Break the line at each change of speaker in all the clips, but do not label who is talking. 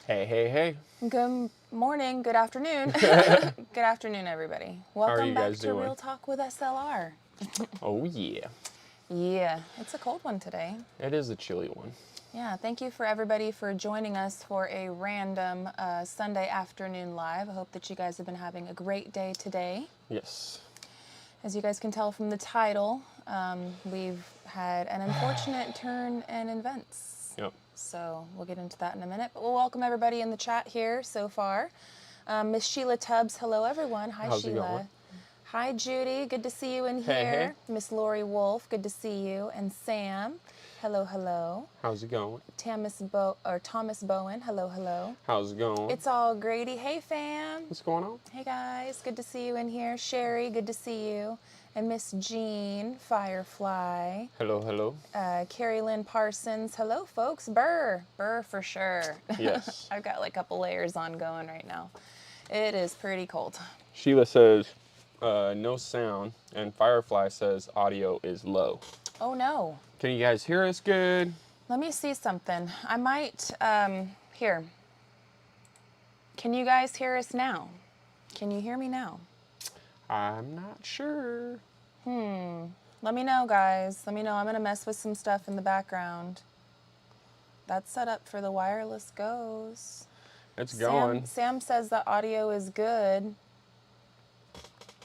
Hey, hey, hey.
Good morning, good afternoon. Good afternoon, everybody. Welcome
you
back
guys
to
doing?
Real Talk with SLR.
Oh, yeah.
Yeah, it's a cold one today.
It is a chilly one.
Yeah, thank you for everybody for joining us for a random Sunday afternoon live. I hope that you guys have been having a great day today.
Yes.
As you guys can tell from the title, we've had an unfortunate turn in events.
Yep.
So we'll get into that in a minute. But we'll welcome everybody in the chat here so far. Miss Sheila Tubbs, hello everyone. Hi
How's it
Sheila.
going?
Hi Judy, good to see you in
Hey,
here. Miss Lori Wolf, good to see you. And Sam, hello, hello.
How's it going?
Thomas Bowen, hello, hello.
How's it going?
It's all Grady. Hey fam.
What's going on?
Hey guys, good to see you in here. Sherry, good to see you. And Miss Jean, Firefly.
Hello, hello.
Carrie Lynn Parsons, hello folks. Burr for sure.
Yes.
I've got like a couple layers on going right now. It is pretty cold.
Sheila says, no sound, and Firefly says audio is low.
Oh no.
Can you guys hear us good?
Let me see something. I might, here. Can you guys hear us now? Can you hear me now?
I'm not sure.
Let me know, guys. Let me know. I'm going to mess with some stuff in the background. That's set up for the wireless goes.
It's going.
Sam says the audio is good.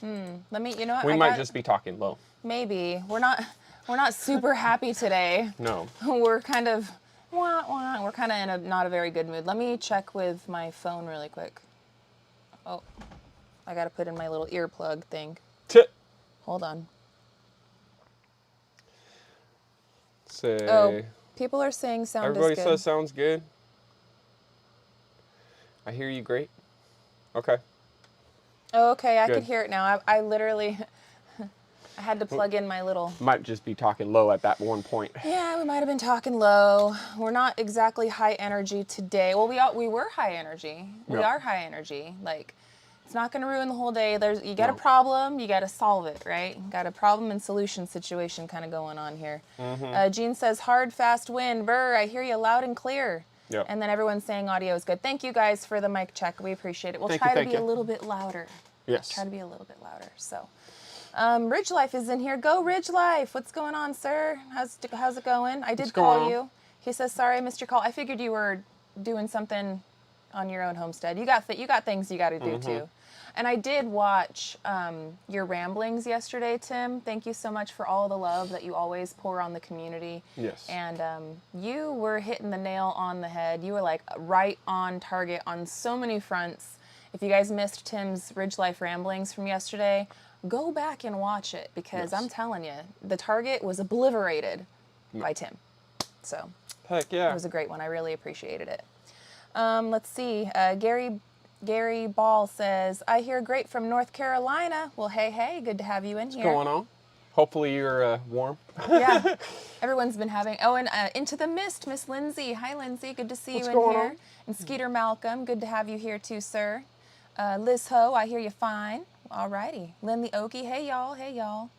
Let me, you know what?
We might just be talking low.
Maybe. We're not super happy today.
No.
We're kind of, we're kind of in a not a very good mood. Let me check with my phone really quick. Oh, I got to put in my little earplug thing. Hold on.
Say.
Oh, people are saying sound
Everybody
is good.
says sounds good. I hear you great. Okay.
Oh, okay, I
Good.
could hear it now. I literally, I had to plug in my little.
Might just be talking low at that one point.
Yeah, we might have been talking low. We're not exactly high energy today. Well, we were high energy. We
Yep.
are high energy. Like, it's not going to ruin the whole day. You got a
No.
problem, you got to solve it, right? Got a problem and solution situation kind of going on here. Jean says, hard, fast win. Burr, I hear you loud and clear.
Yep.
And then everyone's saying audio is good. Thank you guys for the mic check. We appreciate it. We'll
Thank
try
you,
to
thank
be a
you.
little bit louder.
Yes.
Try to be a little bit louder. So, Ridge Life is in here. Go Ridge Life. What's going on, sir? How's it going? I did call you. He says, sorry I missed your call. I figured you were doing something on your own homestead. You got things you got to do too. And I did watch your ramblings yesterday, Tim. Thank you so much for all the love that you always pour on the community.
Yes.
And you were hitting the nail on the head. You were like right on target on so many fronts. If you guys missed Tim's Ridge Life ramblings from yesterday, go back and watch it because
Yes.
I'm telling you, the target was obliterated by Tim. So
Heck yeah.
it was a great one. I really appreciated it. Let's see. Gary Ball says, I hear great from North Carolina. Well, hey, good to have you in here.
What's going on? Hopefully you're warm.
Yeah, everyone's been having. Oh, and Into the Mist, Miss Lindsay. Hi, Lindsay. Good to see
What's
you in
going
here.
on?
And Skeeter Malcolm, good to have you here too, sir. Liz Ho, I hear you fine. All righty. Lynn the Okie, hey y'all.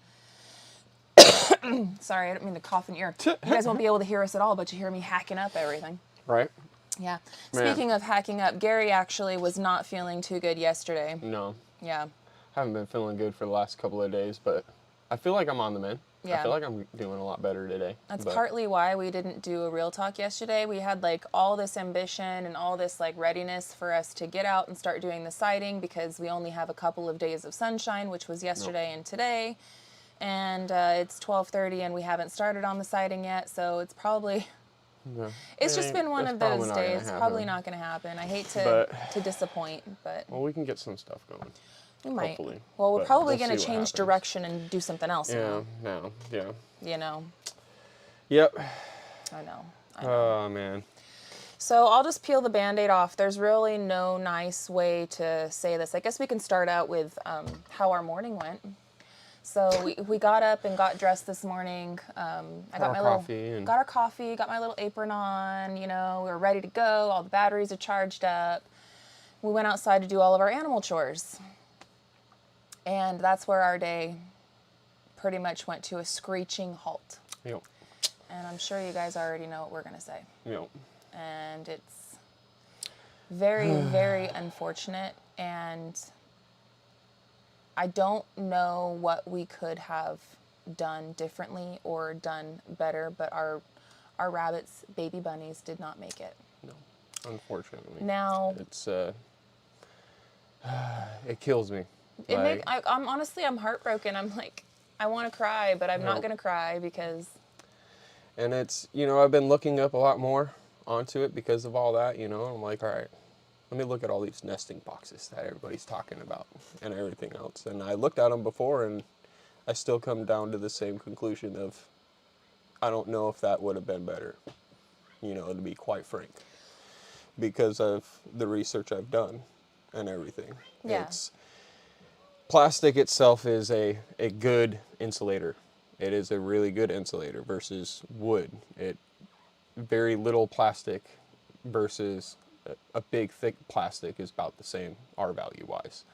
Sorry, I don't mean to cough in your ear. You guys won't be able to hear us at all, but you hear me hacking up everything.
Right?
Yeah.
Man.
Speaking of hacking up, Gary actually was not feeling too good yesterday.
No.
Yeah.
Haven't been feeling good for the last couple of days, but I feel like I'm on the mend.
Yeah.
I feel like I'm doing a lot better today.
That's partly why we didn't do a real talk yesterday. We had like all this ambition and all this like readiness for us to get out and start doing the sighting because we only have a couple of days of sunshine, which was yesterday and today. And it's 12:30 and we haven't started on the sighting yet, so it's probably...
No.
It's just been one of those days. It's probably not going to happen. I hate to disappoint, but...
Well, we can get some stuff going.
We might.
Hopefully.
Well, we're
But
probably
we'll
going to
see what
change
happens.
direction and do something else now.
Yeah.
You know?
Yep.
I know.
Oh, man.
So I'll just peel the Band-Aid off. There's really no nice way to say this. I guess we can start out with how our morning went. So we got up and got dressed this morning. I got my got our coffee, got my little apron on, you know, we were ready to go. All the batteries are charged up. We went outside to do all of our animal chores. And that's where our day pretty much went to a screeching halt.
Yep.
And I'm sure you guys already know what we're going to say.
Yep.
And it's Very, very unfortunate, and I don't know what we could have done differently or done better, but our rabbits, baby bunnies, did not make it.
No, unfortunately.
Now,
It's it kills me.
I'm honestly, I'm heartbroken. I'm like, I want to cry, but I'm not going to cry because...
And it's, I've been looking up a lot more onto it because of all that, I'm like, all right, let me look at all these nesting boxes that everybody's talking about and everything else. And I looked at them before, and I still come down to the same conclusion of, I don't know if that would have been better, to be quite frank, because of the research I've done and everything.
Yeah.
Plastic itself is a good insulator. It is a really good insulator versus wood. Very little plastic versus a big thick plastic is about the same R value wise.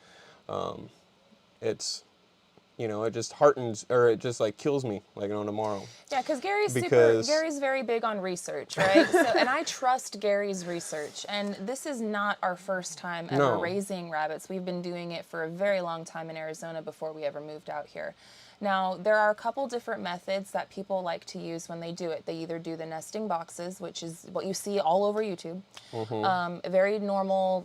It's, it just heartens, or it just like kills me like on tomorrow.
Yeah, because Gary's very big on research, right? And I trust Gary's research. And this is not our first time ever raising rabbits. We've been doing it for a very long time in Arizona before we ever moved out here. Now, there are a couple different methods that people like to use when they do it. They either do the nesting boxes, which is what you see all over YouTube, a very normal,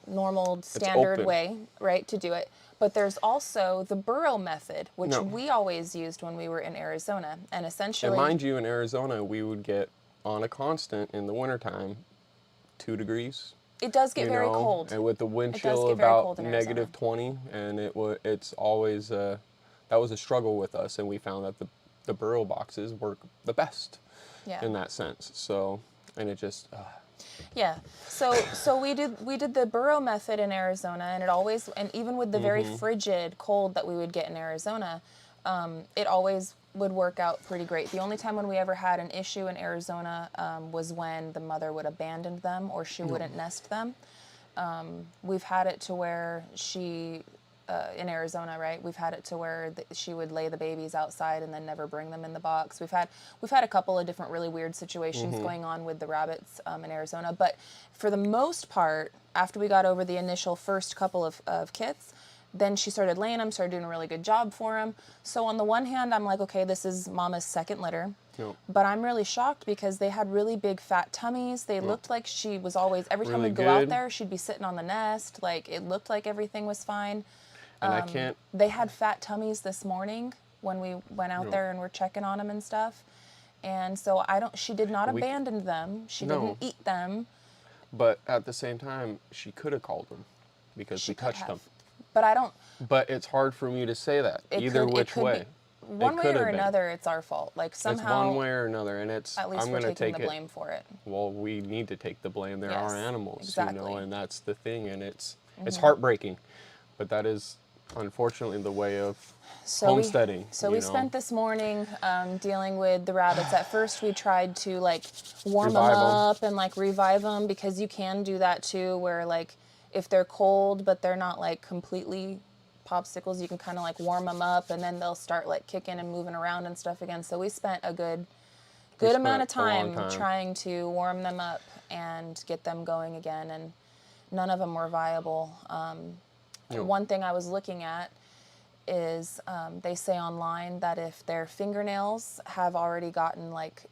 standard way, right, to do it. But there's also the burrow method, which we always used when we were in Arizona. And essentially...
And mind you, in Arizona, we would get on a constant in the wintertime 2 degrees.
It does get very cold.
And with the wind chill about negative 20, and it's always... that was a struggle with us, and we found that the burrow boxes work the best in that sense. So, and it just...
Yeah, so we did the burrow method in Arizona, and even with the very frigid cold that we would get in Arizona, it always would work out pretty great. The only time when we ever had an issue in Arizona was when the mother would abandon them or she wouldn't nest them. We've had it to where she... in Arizona, right? We've had it to where she would lay the babies outside and then never bring them in the box. We've had a couple of different really weird situations going on with the rabbits in Arizona, but for the most part, after we got over the initial first couple of kits, then she started laying them, started doing a really good job for them. So on the one hand, I'm like, okay, this is Mama's second litter. But I'm really shocked because they had really big fat tummies. They looked like she was always, every time we'd go out there, she'd be sitting on the nest. Like, it looked like everything was fine.
And
they had fat tummies this morning when we went out there and were checking on them and stuff. And so she did not abandon them. She didn't eat them.
But at the same time, she could have called them because we touched them. But it's hard for me to say that either which way.
One way or another, it's our fault. Like somehow.
It's one way or another, and it's.
At least
I'm
we're
going to take
the blame for it.
Well, we need to take the blame. They're our animals,
exactly.
And that's the thing, and it's heartbreaking, but that is unfortunately the way of homesteading.
We spent this morning dealing with the rabbits. At first, we tried to like warm them up and like revive them, because you can do that too, where like if they're cold but they're not like completely popsicles, you can kind of like warm them up and then they'll start like kicking and moving around and stuff again. So we spent a good amount of time trying to warm them up and get them going again, and none of them were viable. One thing I was looking at is they say online that if their fingernails have already gotten like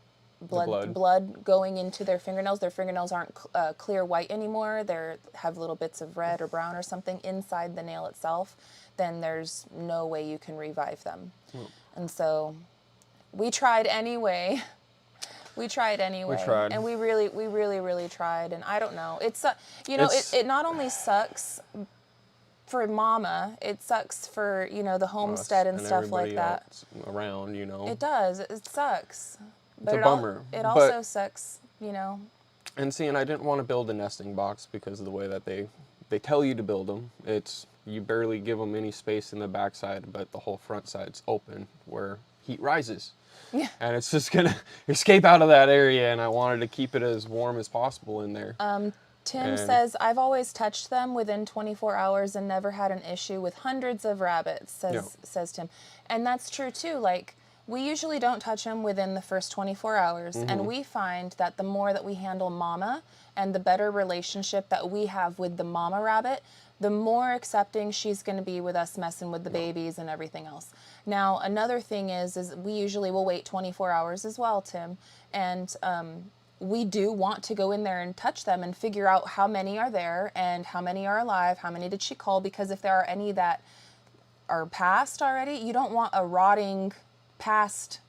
blood going into their fingernails aren't clear white anymore, they have little bits of red or brown or something inside the nail itself, then there's no way you can revive them. And so we tried anyway. And we really tried. And I don't know. It not only sucks for Mama, it sucks for, the homestead and stuff like that.
Around,
It does. It sucks.
It's a bummer.
It also sucks,
And see, and I didn't want to build a nesting box because of the way that they tell you to build them. You barely give them any space in the backside, but the whole front side's open where heat rises.
Yeah.
And it's just going to escape out of that area, and I wanted to keep it as warm as possible in there.
Tim says, I've always touched them within 24 hours and never had an issue with hundreds of rabbits, says Tim. And that's true too. Like, We usually don't touch them within the first 24 hours, and we find that the more that we handle mama and the better relationship that we have with the mama rabbit, the more accepting she's going to be with us messing with the babies and everything else. Now, another thing is we usually will wait 24 hours as well, Tim, and we do want to go in there and touch them and figure out how many are there and how many are alive, how many did she cull, because if there are any that are passed already, you don't want a rotting past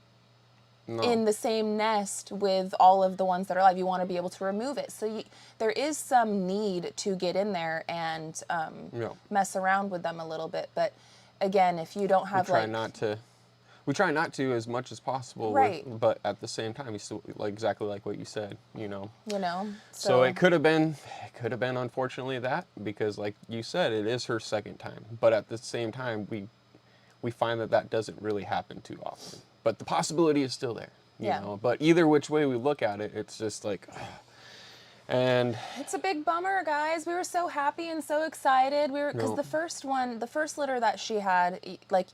in the same nest with all of the ones that are alive. You want to be able to remove it. So there is some need to get in there and mess around with them a little bit. But again, if you don't have
we try not to as much as possible,
right?
But at the same time, you still exactly like what you said, you know.
So
it could have been unfortunately that, because like you said, it is her second time. But at the same time, we find that doesn't really happen too often. But the possibility is still there, you know. But either which way we look at it, it's just like, and
it's a big bummer, guys. We were so happy and so excited. Because the first litter that she had, like,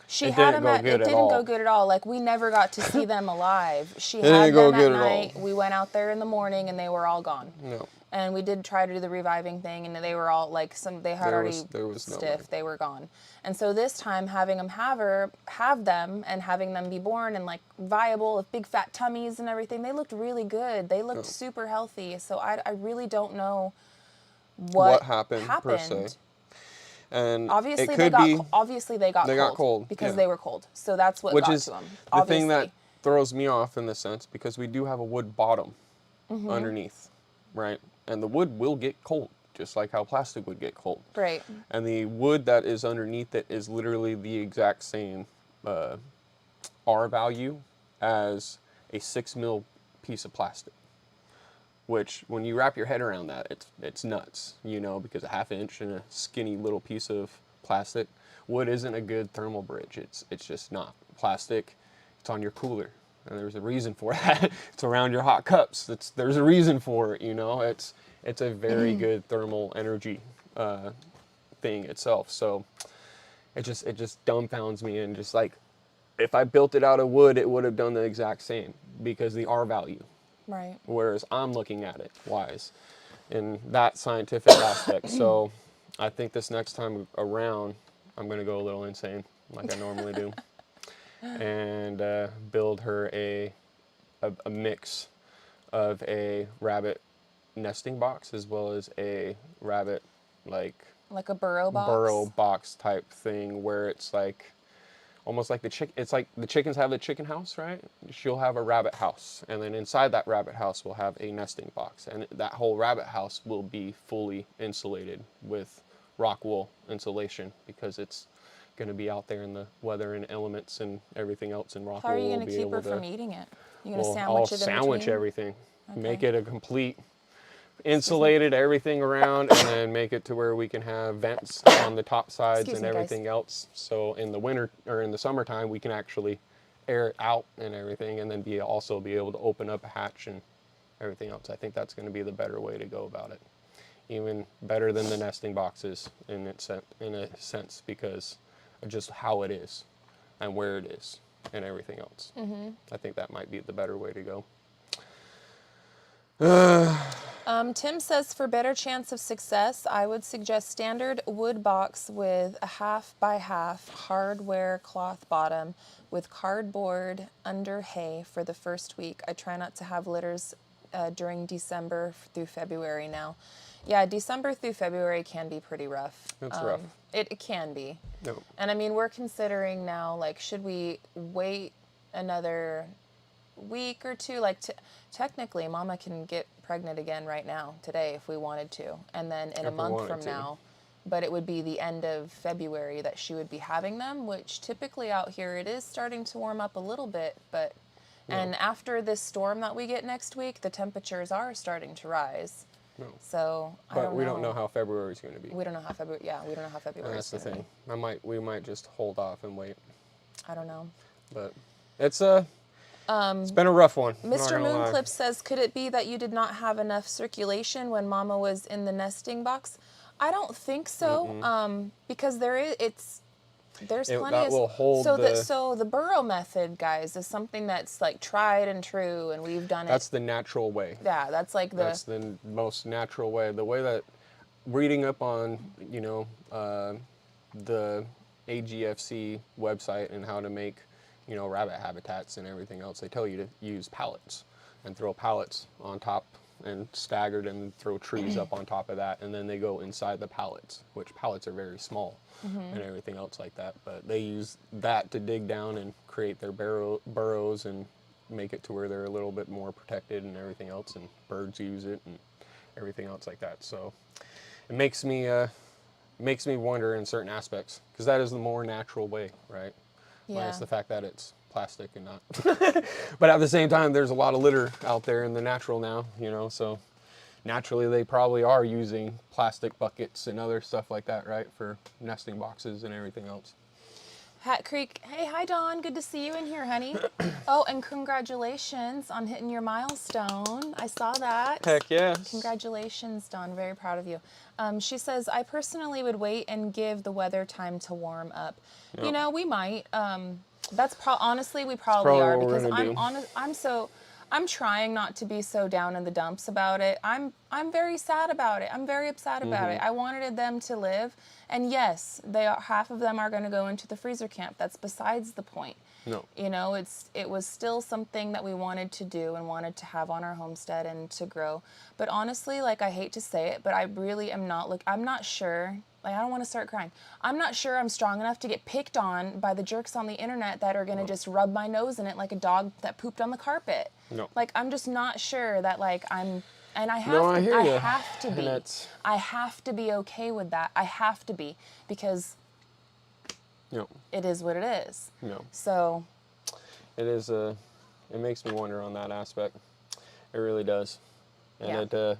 she had them it didn't go good at all. Like, we never got to see them alive. She had them at night. We went out there in the morning and they were all gone.
No.
And we did try to do the reviving thing, and they were all like they had already stiff. They were gone. And so this time, having them have them and having them be born and like viable with big fat tummies and everything, they looked really good. They looked super healthy. So I really don't know what happened
per se. And
obviously they got cold because they were cold. So that's what got to them.
The thing that throws me off in this sense, because we do have a wood bottom underneath, right? And the wood will get cold, just like how plastic would get cold.
Right.
And the wood that is underneath it is literally the exact same R value as a 6 mil piece of plastic. Which, when you wrap your head around that, it's nuts, you know, because a 1/2 inch and a skinny little piece of plastic. Wood isn't a good thermal bridge. It's just not. Plastic, it's on your cooler. And there's a reason for that. It's around your hot cups. There's a reason for it, you know. It's a very good thermal energy thing itself. So it just dumbfounds me, and just like, if I built it out of wood, it would have done the exact same, because the R value.
Right.
Whereas I'm looking at it wise in that scientific aspect. So I think this next time around, I'm going to go a little insane like I normally do. And build her a mix of a rabbit nesting box as well as a rabbit like
a burrow
box type thing, where it's like almost like it's like the chickens have a chicken house, right? She'll have a rabbit house, and then inside that rabbit house we'll have a nesting box, and that whole rabbit house will be fully insulated with rock wool insulation, because it's going to be out there in the weather and elements and everything else, and rock wool.
How are you going to keep her from eating it? You going to sandwich
I'll
it in
sandwich
between?
everything.
Okay.
Make it a complete insulated everything around, and then make it to where we can have vents on the top sides and everything else. So in the winter or in the summertime, we can actually air it out and everything, and then also be able to open up a hatch and everything else. I think that's going to be the better way to go about it. Even better than the nesting boxes in a sense, because of just how it is and where it is and everything else. I think that might be the better way to go.
Tim says, for better chance of success, I would suggest standard wood box with a 1/2 by 1/2 hardware cloth bottom with cardboard under hay for the first week. I try not to have litters during December through February now. Yeah, December through February can be pretty rough.
It's rough.
It can be.
No.
And I mean, we're considering now, like, should we wait another week or two? Like, technically, Mama can get pregnant again right now, today, if we wanted to. And then in a month from now, but it would be the end of February that she would be having them, which typically out here, it is starting to warm up a little bit, but, and after this storm that we get next week, the temperatures are starting to rise.
No.
So
But we don't know how February is going to be.
We don't know how February. Yeah, we don't know how February.
That's the thing. We might just hold off and wait.
I don't know.
But it's been a rough one.
Mr. Moonclip says, could it be that you did not have enough circulation when Mama was in the nesting box? I don't think so. Because There's plenty
that
of
will hold
so the burrow method, guys, is something that's like tried and true, and we've done it.
That's the natural way.
Yeah, that's
the most natural way. The way that reading up on, the AGFC website and how to make, rabbit habitats and everything else, they tell you to use pallets and throw pallets on top and staggered and throw trees up on top of that, and then they go inside the pallets, which pallets are very small and everything else like that. But they use that to dig down and create their burrows and make it to where they're a little bit more protected and everything else, and birds use it and everything else like that. So it makes me wonder in certain aspects, because that is the more natural way, right?
Yeah.
Minus the fact that it's plastic and not. But at the same time, there's a lot of litter out there in the natural now, so naturally they probably are using plastic buckets and other stuff like that, right, for nesting boxes and everything else.
Hat Creek. Hey, hi Dawn. Good to see you in here, honey. Oh, and congratulations on hitting your milestone. I saw that.
Heck yes.
Congratulations, Dawn. Very proud of you. She says, I personally would wait and give the weather time to warm up.
Yep.
We might. That's honestly, we probably
probably
are,
what we're
because
gonna do.
I'm trying not to be so down in the dumps about it. I'm very sad about it. I'm very upset about it. I wanted them to live, and yes, half of them are going to go into the freezer camp. That's besides the point.
No.
It was still something that we wanted to do and wanted to have on our homestead and to grow. But honestly, like, I hate to say it, but I really am not I'm not sure. Like, I don't want to start crying. I'm not sure I'm strong enough to get picked on by the jerks on the internet that are going to just rub my nose in it like a dog that pooped on the carpet.
No.
Like, I'm just not sure that, like, and I have
No,
to,
I hear
I
ya.
have to
And
be.
it's-
I have to be okay with that. I have to be, because
No.
it is what it is.
No.
So
It is it makes me wonder on that aspect. It really does. And
yeah.
the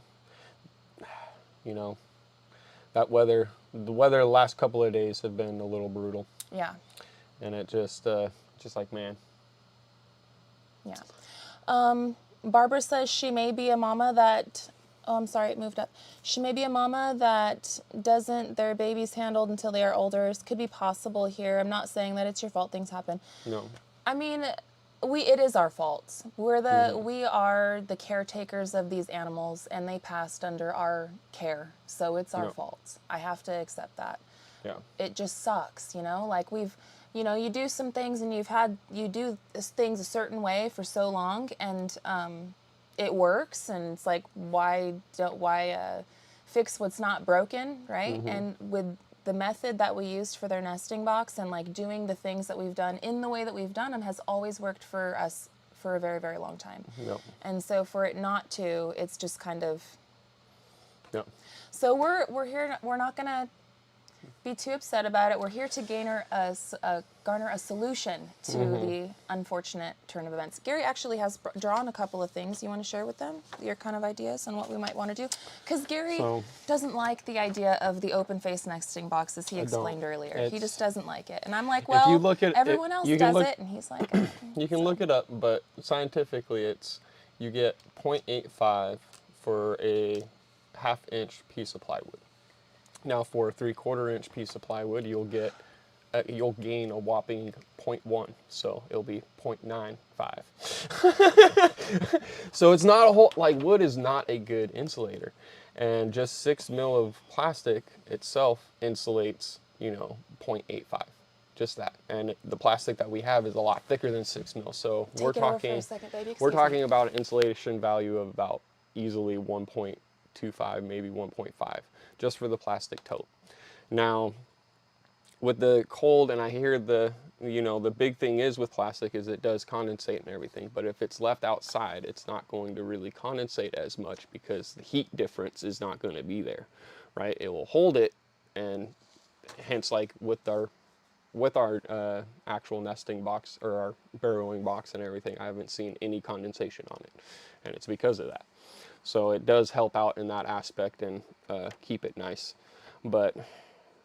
weather the last couple of days have been a little brutal.
Yeah.
And it just like, man.
Yeah. Barbara says she may be a mama that, oh, I'm sorry, it moved up. She may be a mama that doesn't their babies handled until they are older. It could be possible here. I'm not saying that it's your fault things happen.
No.
I mean, it is our fault. We are the caretakers of these animals, and they passed under our care. So it's our fault. I have to accept that.
Yeah.
It just sucks, like you do some things and you do things a certain way for so long, and it works, and it's like, why fix what's not broken, right? And with the method that we used for their nesting box, and like doing the things that we've done in the way that we've done them, has always worked for us for a very, very long time.
Yep.
And so for it not to, it's just kind of.
Yep.
So we're here. We're not gonna be too upset about it. We're here to garner a solution to the unfortunate turn of events. Gary actually has drawn a couple of things. You want to share with them your kind of ideas on what we might want to do? Because Gary doesn't like the idea of the open face nesting boxes he explained earlier. He just doesn't like it. And I'm like, well, everyone else does it, and he's like,
you can look it up, but scientifically you get 0.85 for a half-inch piece of plywood. Now, for a 3/4 inch piece of plywood, you'll gain a whopping 0.1, so it'll be 0.95. So it's not a whole, like, wood is not a good insulator, and just 6 mil of plastic itself insulates, 0.85, just that. And the plastic that we have is a lot thicker than 6 mil, so we're talking about an insulation value of about easily 1.25, maybe 1.5. just for the plastic tote. Now, with the cold, and I hear the big thing is with plastic is it does condensate and everything, but if it's left outside, it's not going to really condensate as much because the heat difference is not going to be there, right? It will hold it, and hence, like with our actual nesting box or our burrowing box and everything, I haven't seen any condensation on it, and it's because of that. So it does help out in that aspect and keep it nice. But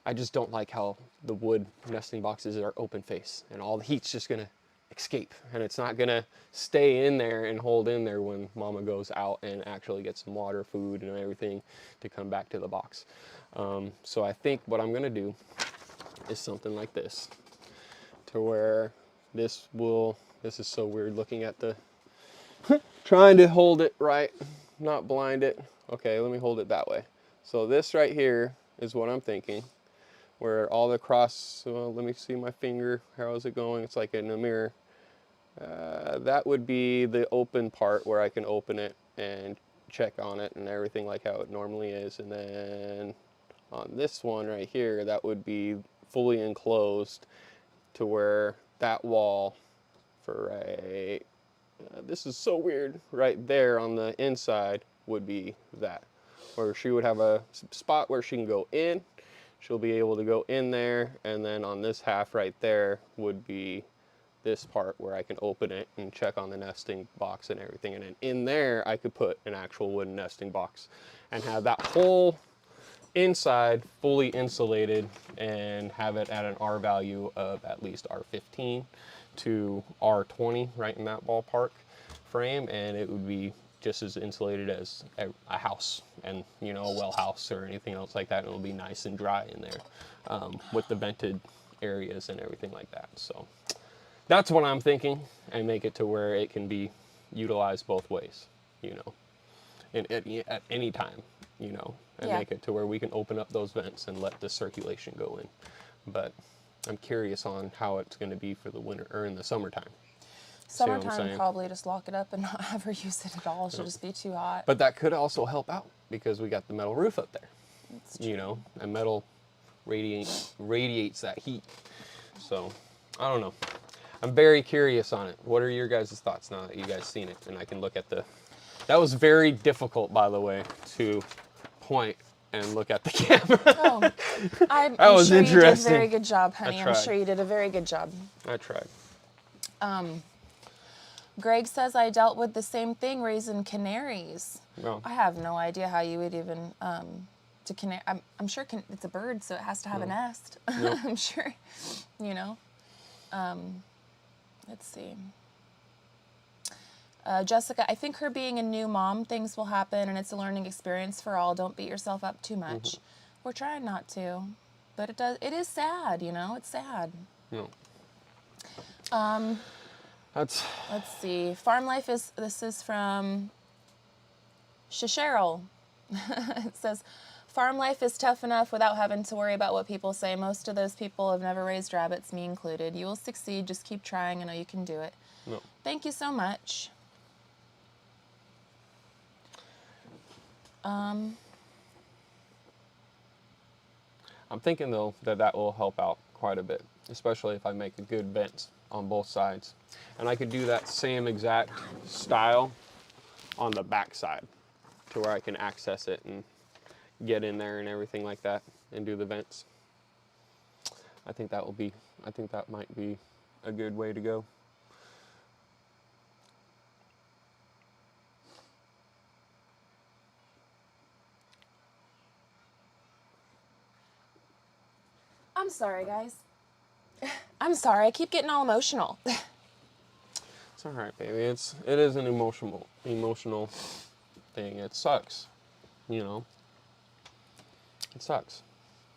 I just don't like how the wood nesting boxes are open face, and all the heat's just gonna escape, and it's not gonna stay in there and hold in there when mama goes out and actually gets some water, food, and everything to come back to the box. So I think what I'm gonna do is something like this. to where this is so weird looking at the, trying to hold it right, not blind it. Okay, let me hold it that way. So this right here is what I'm thinking, where all the well, let me see my finger, how is it going? It's like in a mirror. That would be the open part where I can open it and check on it and everything like how it normally is. And then on this one right here, that would be fully enclosed to where that wall this is so weird, right there on the inside would be that, where she would have a spot where she can go in. She'll be able to go in there, and then on this half right there would be this part where I can open it and check on the nesting box and everything. And then in there, I could put an actual wooden nesting box and have that whole inside fully insulated and have it at an R value of at least R15 to R20, right in that ballpark frame. And it would be just as insulated as a house and, you know, a well house or anything else like that. And it'll be nice and dry in there with the vented areas and everything like that. So that's what I'm thinking, and make it to where it can be utilized both ways, you know, and at any time, you know, and make it to where we can open up those vents and let the circulation go in. But I'm curious on how it's going to be for the winter or in the summertime.
Summertime, probably just lock it up and not ever use it at all. It should just be too hot.
But that could also help out because we got the metal roof up there, you know, and metal radiates that heat. So I don't know. I'm very curious on it. What are your guys' thoughts now that you guys seen it? And I can look at that was very difficult, by the way, to point and look at the camera.
Oh, I'm
was
sure
interesting.
You did a very good job, honey.
I tried.
I'm sure you did a very good job.
I tried.
Greg says, I dealt with the same thing raising canaries.
Well,
I have no idea how you would even, I'm sure it's a bird, so it has to have a nest.
Nope.
I'm sure, you know. Let's see. Jessica, I think her being a new mom, things will happen, and it's a learning experience for all. Don't beat yourself up too much. We're trying not to, but it is sad, you know. It's sad.
No.
Let's see. Farm life this is from Cheryl. It says, farm life is tough enough without having to worry about what people say. Most of those people have never raised rabbits, me included. You will succeed. Just keep trying. I know you can do it.
No.
Thank you so much.
I'm thinking, though, that will help out quite a bit, especially if I make a good vent on both sides. And I could do that same exact style on the back side to where I can access it and get in there and everything like that and do the vents. I think that might be a good way to go.
I'm sorry, guys. I'm sorry. I keep getting all emotional.
It's all right, baby. It is an emotional thing. It sucks, you know. It sucks.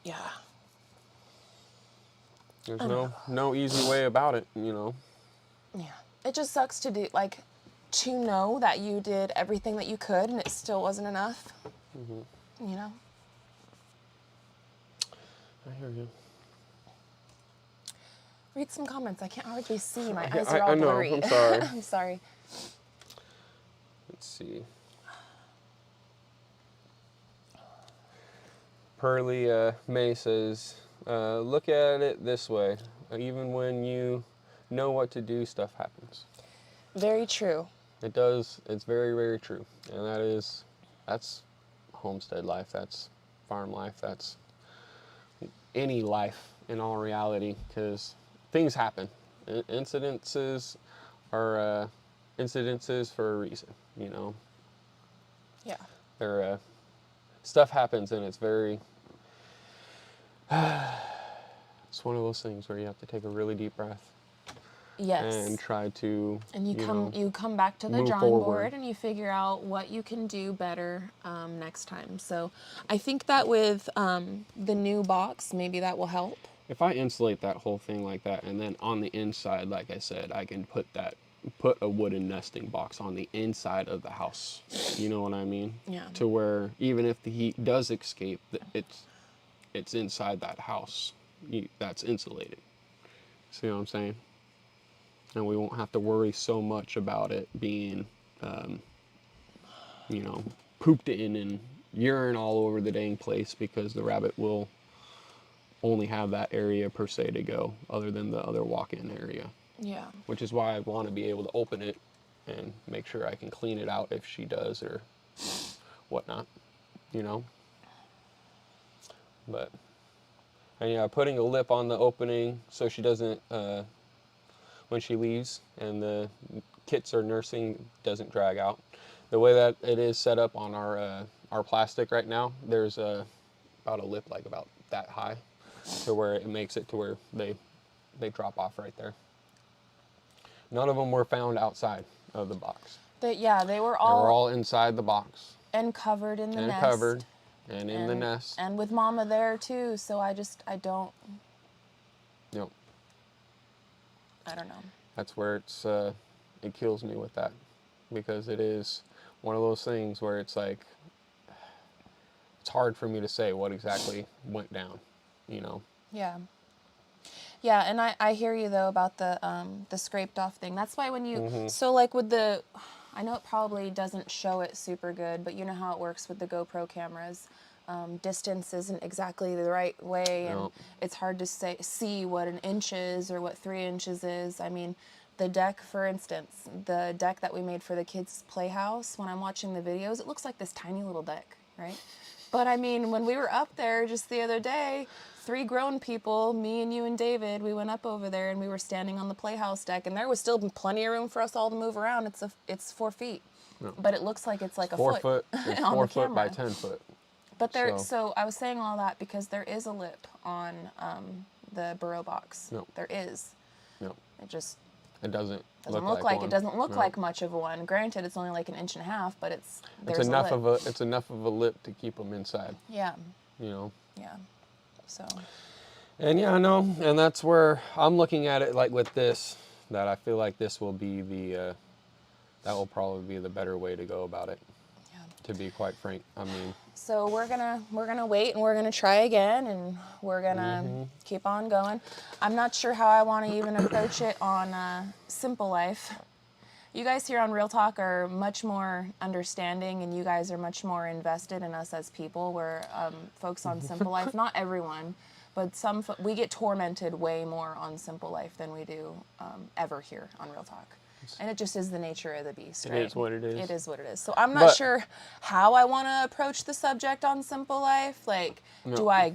Yeah.
There's no easy way about it, you know.
Yeah. It just sucks to know that you did everything that you could and it still wasn't enough. Mm-hmm. You know.
I hear you.
Read some comments. I can't hardly see. My eyes are all blurry.
I'm sorry.
I'm sorry.
Let's see. Pearly May says, look at it this way. Even when you know what to do, stuff happens.
Very true.
It does. It's very, very true. And that's homestead life. That's farm life. That's any life in all reality, because things happen. Incidences are incidences for a reason, you know. Yeah. Stuff happens, and it's very. It's one of those things where you have to take a really deep breath.
Yes.
And try to.
And you come back to the drawing board and you figure out what you can do better next time. So I think that with the new box, maybe that will help.
if I insulate that whole thing like that, and then on the inside, like I said, I can put a wooden nesting box on the inside of the house. You know what I mean?
Yeah.
To where even if the heat does escape, it's inside that house that's insulated. See what I'm saying? And we won't have to worry so much about it being, you know, pooped in and urine all over the dang place, because the rabbit will only have that area per se to go, other than the other walk-in area.
Yeah.
Which is why I want to be able to open it and make sure I can clean it out if she does or whatnot, you know. But, and yeah, putting a lip on the opening so she doesn't, when she leaves and the kits are nursing, doesn't drag out. The way that it is set up on our plastic right now, there's about a lip like about that high, to where it makes it to where they drop off right there. None of them were found outside of the box.
They were
They
all
were all inside the box.
and covered in the
and
nest.
covered and in the nest.
And with Mama there too, so I don't.
Yep.
I don't know.
That's where it kills me with that, because it is one of those things where it's like, it's hard for me to say what exactly went down, you know.
Yeah. Yeah, and I hear you though about the scraped off thing. That's why when you so like with the, I know it probably doesn't show it super good, but you know how it works with the GoPro cameras. Distance isn't exactly the right way, and it's hard to see what an inch is or what 3 inches is. I mean, the deck, for instance, the deck that we made for the kids' playhouse, when I'm watching the videos, it looks like this tiny little deck, right? But I mean, when we were up there just the other day, 3 grown people, me and you and David, we went up over there and we were standing on the playhouse deck, and there was still plenty of room for us all to move around. It's 4 feet, but it looks like it's like a
4
foot.
It's
on
4
the
foot by
camera.
10 foot.
But so I was saying all that because there is a lip on the burrow box.
No.
There is.
No.
It
doesn't
doesn't
look
like
one.
it doesn't look
No.
like much of a one. Granted, it's only like 1.5 inches, but
It's
there's
enough
a lip.
it's enough of a lip to keep them inside.
Yeah.
You know.
Yeah. So.
And yeah, I know, and that's where I'm looking at it like with this, that I feel like this will be that will probably be the better way to go about it.
Yeah.
To be quite frank, I mean.
So we're gonna wait, and we're gonna try again, and we're gonna keep on going. I'm not sure how I want to even approach it on Simple Life. You guys here on Real Talk are much more understanding, and you guys are much more invested in us as people. Where folks on Simple Life, not everyone, but we get tormented way more on Simple Life than we do ever here on Real Talk. And it just is the nature of the beast, right?
It is what it is.
It is what it is. So I'm not sure how I want to approach the subject on Simple Life. Like, do I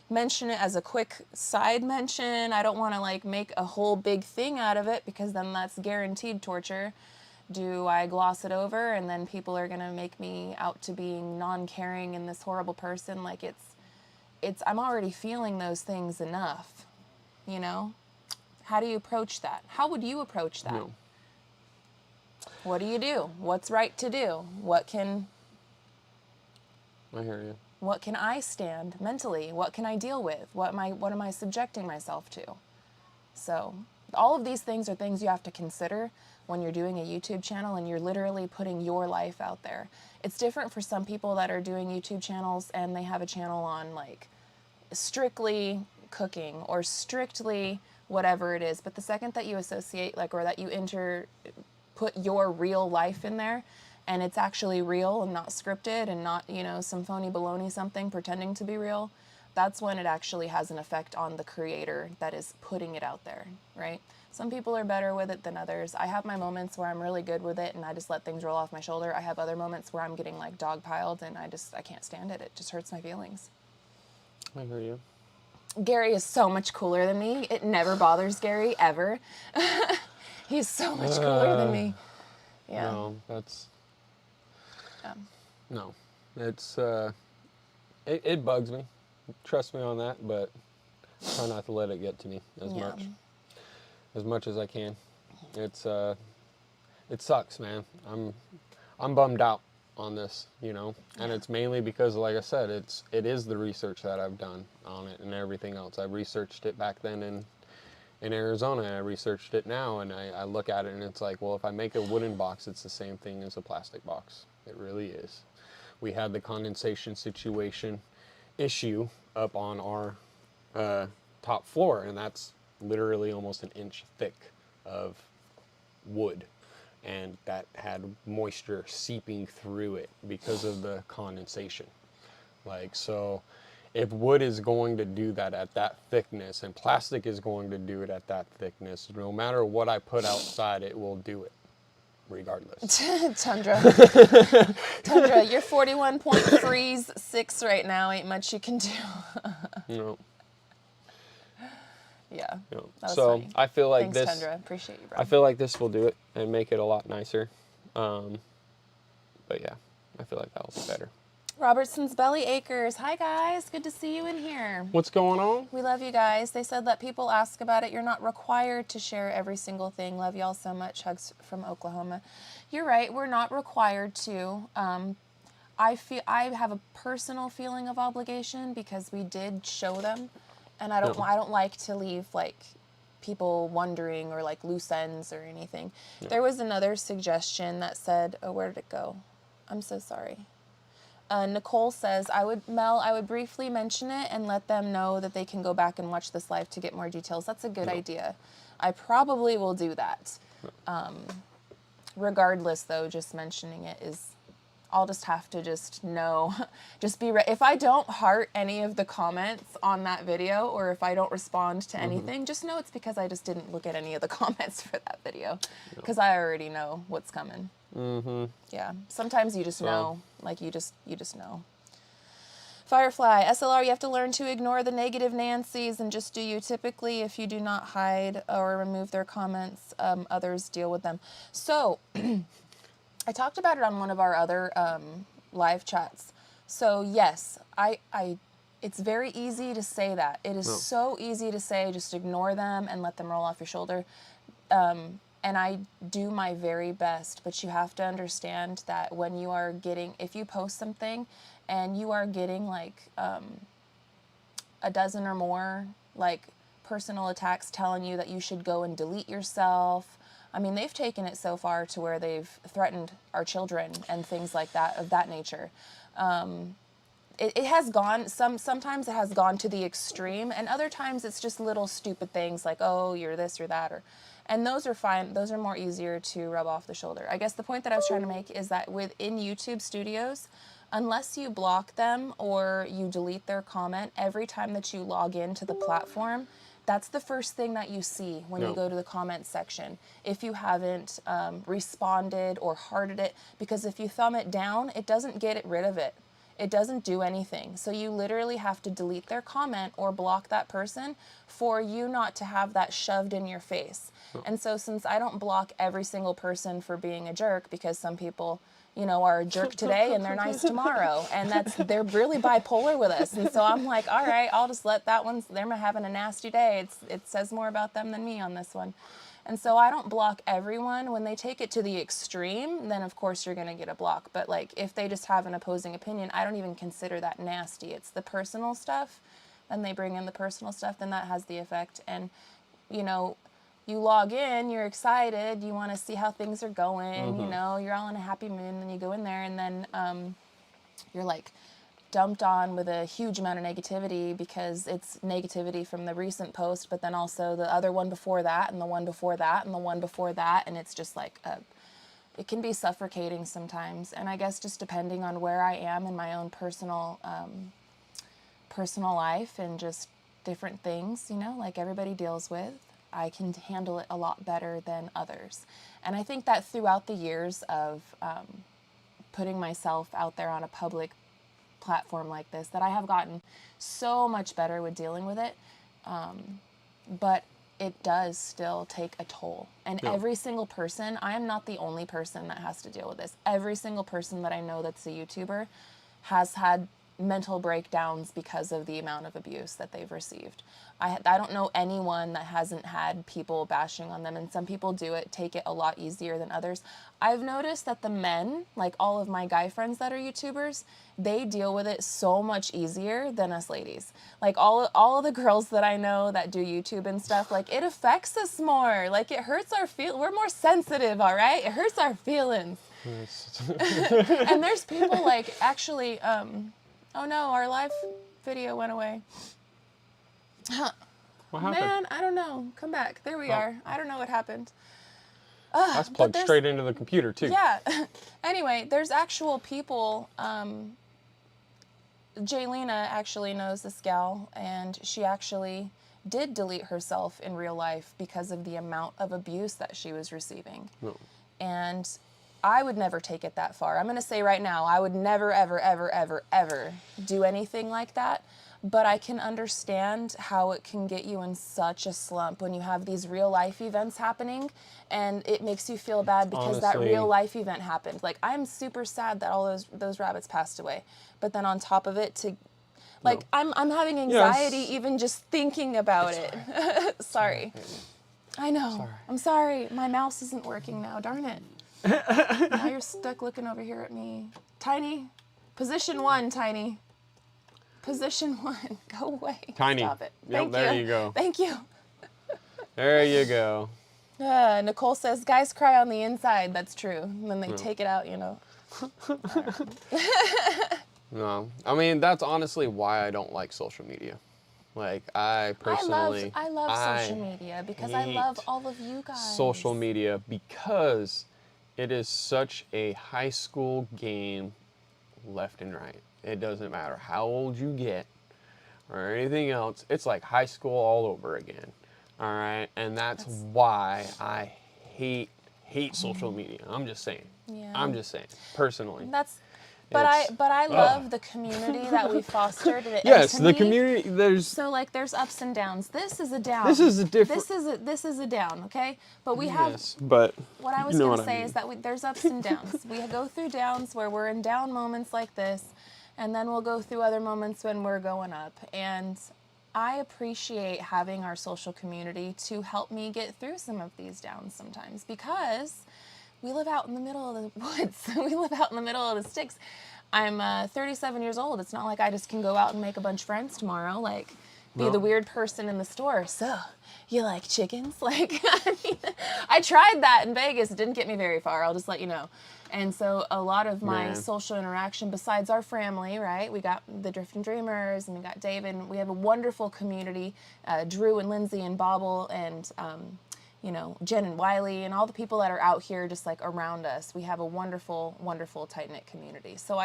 mention it as a quick side mention? I don't want to like make a whole big thing out of it, because then that's guaranteed torture. Do I gloss it over and then people are going to make me out to being non-caring and this horrible person? Like I'm already feeling those things enough, you know? How do you approach that? How would you approach that?
No.
What do you do? What's right to do?
I hear you.
What can I stand mentally? What can I deal with? What am I subjecting myself to? So all of these things are things you have to consider when you're doing a YouTube channel and you're literally putting your life out there. It's different for some people that are doing YouTube channels and they have a channel on like strictly cooking or strictly whatever it is. But the second that you associate or that you put your real life in there, and it's actually real and not scripted and not, some phony baloney something pretending to be real, that's when it actually has an effect on the creator that is putting it out there, right? Some people are better with it than others. I have my moments where I'm really good with it and I just let things roll off my shoulder. I have other moments where I'm getting like dogpiled and I can't stand it. It just hurts my feelings.
I hear you.
Gary is so much cooler than me. It never bothers Gary, ever. He's so much cooler than me. Yeah.
No, no. It's, it bugs me. Trust me on that, but try not to let it get to me as much as I can. It's, it sucks, man. I'm bummed out on this, you know, and it's mainly because, like I said, it is the research that I've done on it and everything else. I researched it back then in Arizona, and I researched it now, and I look at it and it's like, well, if I make a wooden box, it's the same thing as a plastic box. It really is. We had the condensation situation issue up on our top floor, and that's literally almost an inch thick of wood, and that had moisture seeping through it because of the condensation. Like, so if wood is going to do that at that thickness, and plastic is going to do it at that thickness, no matter what I put outside, it will do it regardless.
Tundra, you're 41.36 right now. Ain't much you can do.
No.
Yeah.
No.
That was
So
funny.
I feel like
Thanks,
this.
Tundra. Appreciate you, bro.
I feel like this will do it and make it a lot nicer. But yeah, I feel like that'll be better.
Robertson's Belly Acres. Hi, guys. Good to see you in here.
What's going on?
We love you guys. They said let people ask about it. You're not required to share every single thing. Love y'all so much. Hugs from Oklahoma. You're right. We're not required to. I have a personal feeling of obligation because we did show them, and I don't like to leave like people wondering or like loose ends or anything. No. There was another suggestion that said, oh, where did it go? I'm so sorry. Nicole says, I would briefly mention it and let them know that they can go back and watch this live to get more details. That's a good idea. I probably will do that. Regardless, though, just mentioning it is, I'll just have to just know, just be if I don't heart any of the comments on that video, or if I don't respond to anything, just know it's because I just didn't look at any of the comments for that video, because I already know what's coming. Yeah. Sometimes you just know, like you just know. Firefly, SLR, you have to learn to ignore the negative Nancys and just do you. Typically, if you do not hide or remove their comments, others deal with them. So, I talked about it on one of our other live chats. So yes, it's very easy to say that. It is so easy to say, just ignore them and let them roll off your shoulder. And I do my very best, but you have to understand that when you are getting, if you post something and you are getting like a dozen or more like personal attacks telling you that you should go and delete yourself. I mean, they've taken it so far to where they've threatened our children and things like that, of that nature. It has gone, sometimes it has gone to the extreme, and other times it's just little stupid things like, oh, you're this, you're that, and those are fine. Those are more easier to rub off the shoulder. I guess the point that I was trying to make is that within YouTube Studios, unless you block them or you delete their comment, every time that you log into the platform, that's the first thing that you see when you go to the comments section. If you haven't responded or hearted it, because if you thumb it down, it doesn't get rid of it. It doesn't do anything. So you literally have to delete their comment or block that person for you not to have that shoved in your face. And so since I don't block every single person for being a jerk, because some people, you know, are a jerk today and they're nice tomorrow, and they're really bipolar with us. And so I'm like, all right, I'll just let that one, they're having a nasty day. It says more about them than me on this one. And so I don't block everyone. When they take it to the extreme, then of course you're going to get a block. But like if they just have an opposing opinion, I don't even consider that nasty. It's the personal stuff, and they bring in the personal stuff, then that has the effect. And, you know, you log in, you're excited, you want to see how things are going, you know, you're all in a happy mood, and then you go in there and then you're like dumped on with a huge amount of negativity, because it's negativity from the recent post, but then also the other one before that, and the one before that, and the one before that, and it's just like it can be suffocating sometimes. And I guess just depending on where I am in my own personal life and just different things, you know, like everybody deals with, I can handle it a lot better than others. And I think that throughout the years of putting myself out there on a public platform like this, that I have gotten so much better with dealing with it. But it does still take a toll. And every single person, I am not the only person that has to deal with this. Every single person that I know that's a YouTuber has had mental breakdowns because of the amount of abuse that they've received. I don't know anyone that hasn't had people bashing on them, and some people take it a lot easier than others. I've noticed that the men, like all of my guy friends that are YouTubers, they deal with it so much easier than us ladies. Like all of the girls that I know that do YouTube and stuff, like it affects us more. Like it hurts our we're more sensitive, all right? It hurts our feelings. And there's people like, actually, oh no, our live video went away.
What happened?
Man, I don't know. Come back. There we are. I don't know what happened.
That's plugged straight into the computer too.
Yeah. Anyway, there's actual people. Jaylena actually knows this gal, and she actually did delete herself in real life because of the amount of abuse that she was receiving.
No.
And I would never take it that far. I'm going to say right now, I would never, ever, ever, ever, ever do anything like that. But I can understand how it can get you in such a slump when you have these real life events happening, and it makes you feel bad because that real life event happened. Like, I'm super sad that all those rabbits passed away. But then on top of it, I'm having anxiety even just thinking about it. Sorry. I know. Sorry. I'm sorry. My mouse isn't working now. Darn it. Now you're stuck looking over here at me. Tiny. Position 1, Tiny. Position 1. Go away.
Tiny.
Stop it.
Yep, there you go.
Thank you.
There you go.
Nicole says, guys cry on the inside. That's true. And then they take it out, you know.
No. I mean, that's honestly why I don't like social media. Like, I personally...
I love social media because I love all of you guys.
Social media because it is such a high school game left and right. It doesn't matter how old you get or anything else. It's like high school all over again. All right? And that's why I hate social media. I'm just saying. Yeah. I'm just saying, personally.
But I love the community that we fostered.
Yes, the community. There's
ups and downs. This is a down.
This is a different.
This is a down. Okay, but we have.
Yes, but
what I was going to say is that there's ups and downs. We go through downs where we're in down moments like this, and then we'll go through other moments when we're going up. And I appreciate having our social community to help me get through some of these downs sometimes, because we live out in the middle of the woods. We live out in the middle of the sticks. I'm 37 years old. It's not like I just can go out and make a bunch of friends tomorrow, like be the weird person in the store. So, you like chickens? Like, I mean, I tried that in Vegas. It didn't get me very far. I'll just let you know. And so a lot of my social interaction, besides our family, right? We got the Drifting Dreamers, and we got David, and we have a wonderful community, Drew and Lindsay and Bobble and you know, Jen and Wiley and all the people that are out here just like around us. We have a wonderful, wonderful tight-knit community. So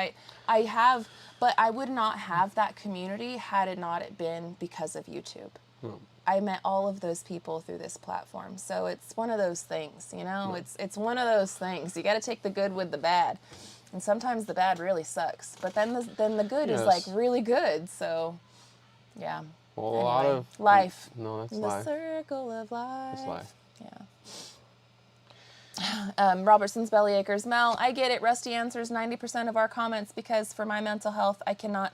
but I would not have that community had it not been because of YouTube. I met all of those people through this platform. So it's one of those things, you know, it's one of those things. You got to take the good with the bad. And sometimes the bad really sucks, but then the good is like really good. So yeah.
Well, anyway, a lot of
life.
No, that's
life. The circle of life.
That's life.
Yeah. Robertson's Bellyacres. Mel, I get it. Rusty answers 90% of our comments because for my mental health, I cannot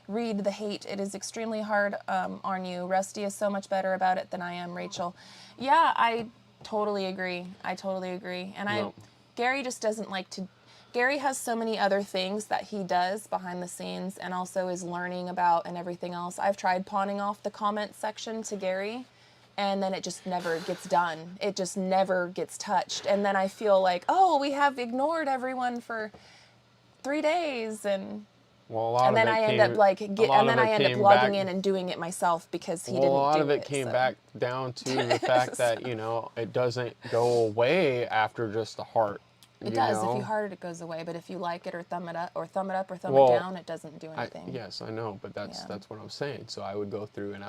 read the hate. It is extremely hard on you. Rusty is so much better about it than I am, Rachel. Yeah, I totally agree. And Gary just doesn't like to. Gary has so many other things that he does behind the scenes and also is learning about and everything else. I've tried pawning off the comment section to Gary, and then it just never gets done. It just never gets touched. And then I feel like, oh, we have ignored everyone for 3 days, and then I end up logging in and doing it myself because he didn't do it.
A lot of it came back down to the fact that, you know, it doesn't go away after just a heart.
It does. If you heart it, it goes away. But if you like it or thumb it up or thumb it down, it doesn't do anything.
Yes, I know, but that's what I'm saying. So I would go through and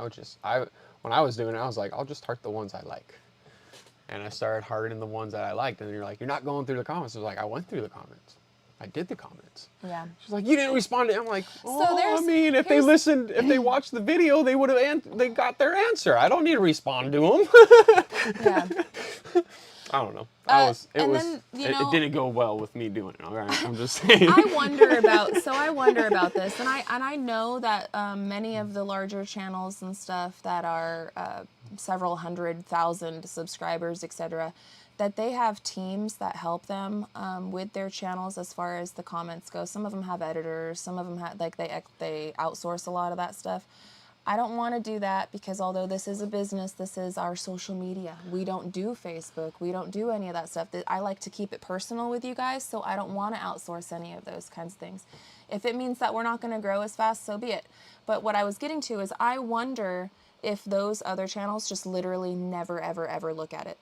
when I was doing it, I was like, I'll just heart the ones I like. And I started hearting the ones that I liked. And you're like, you're not going through the comments. I was like, I went through the comments. I did the comments.
Yeah.
She's like, you didn't respond to it. I'm like, oh, I
there's-
mean, if they listened, if they watched the video, they would have, they got their answer. I don't need to respond to them.
Yeah.
I don't know. It didn't go well with me doing it. All right, I'm just saying.
I wonder about this, and I know that many of the larger channels and stuff that are several 100,000 subscribers, etc., that they have teams that help them with their channels as far as the comments go. Some of them have editors. Some of them have they outsource a lot of that stuff. I don't want to do that because although this is a business, this is our social media. We don't do Facebook. We don't do any of that stuff. I like to keep it personal with you guys, so I don't want to outsource any of those kinds of things. If it means that we're not going to grow as fast, so be it. But what I was getting to is I wonder if those other channels just literally never, ever, ever look at it.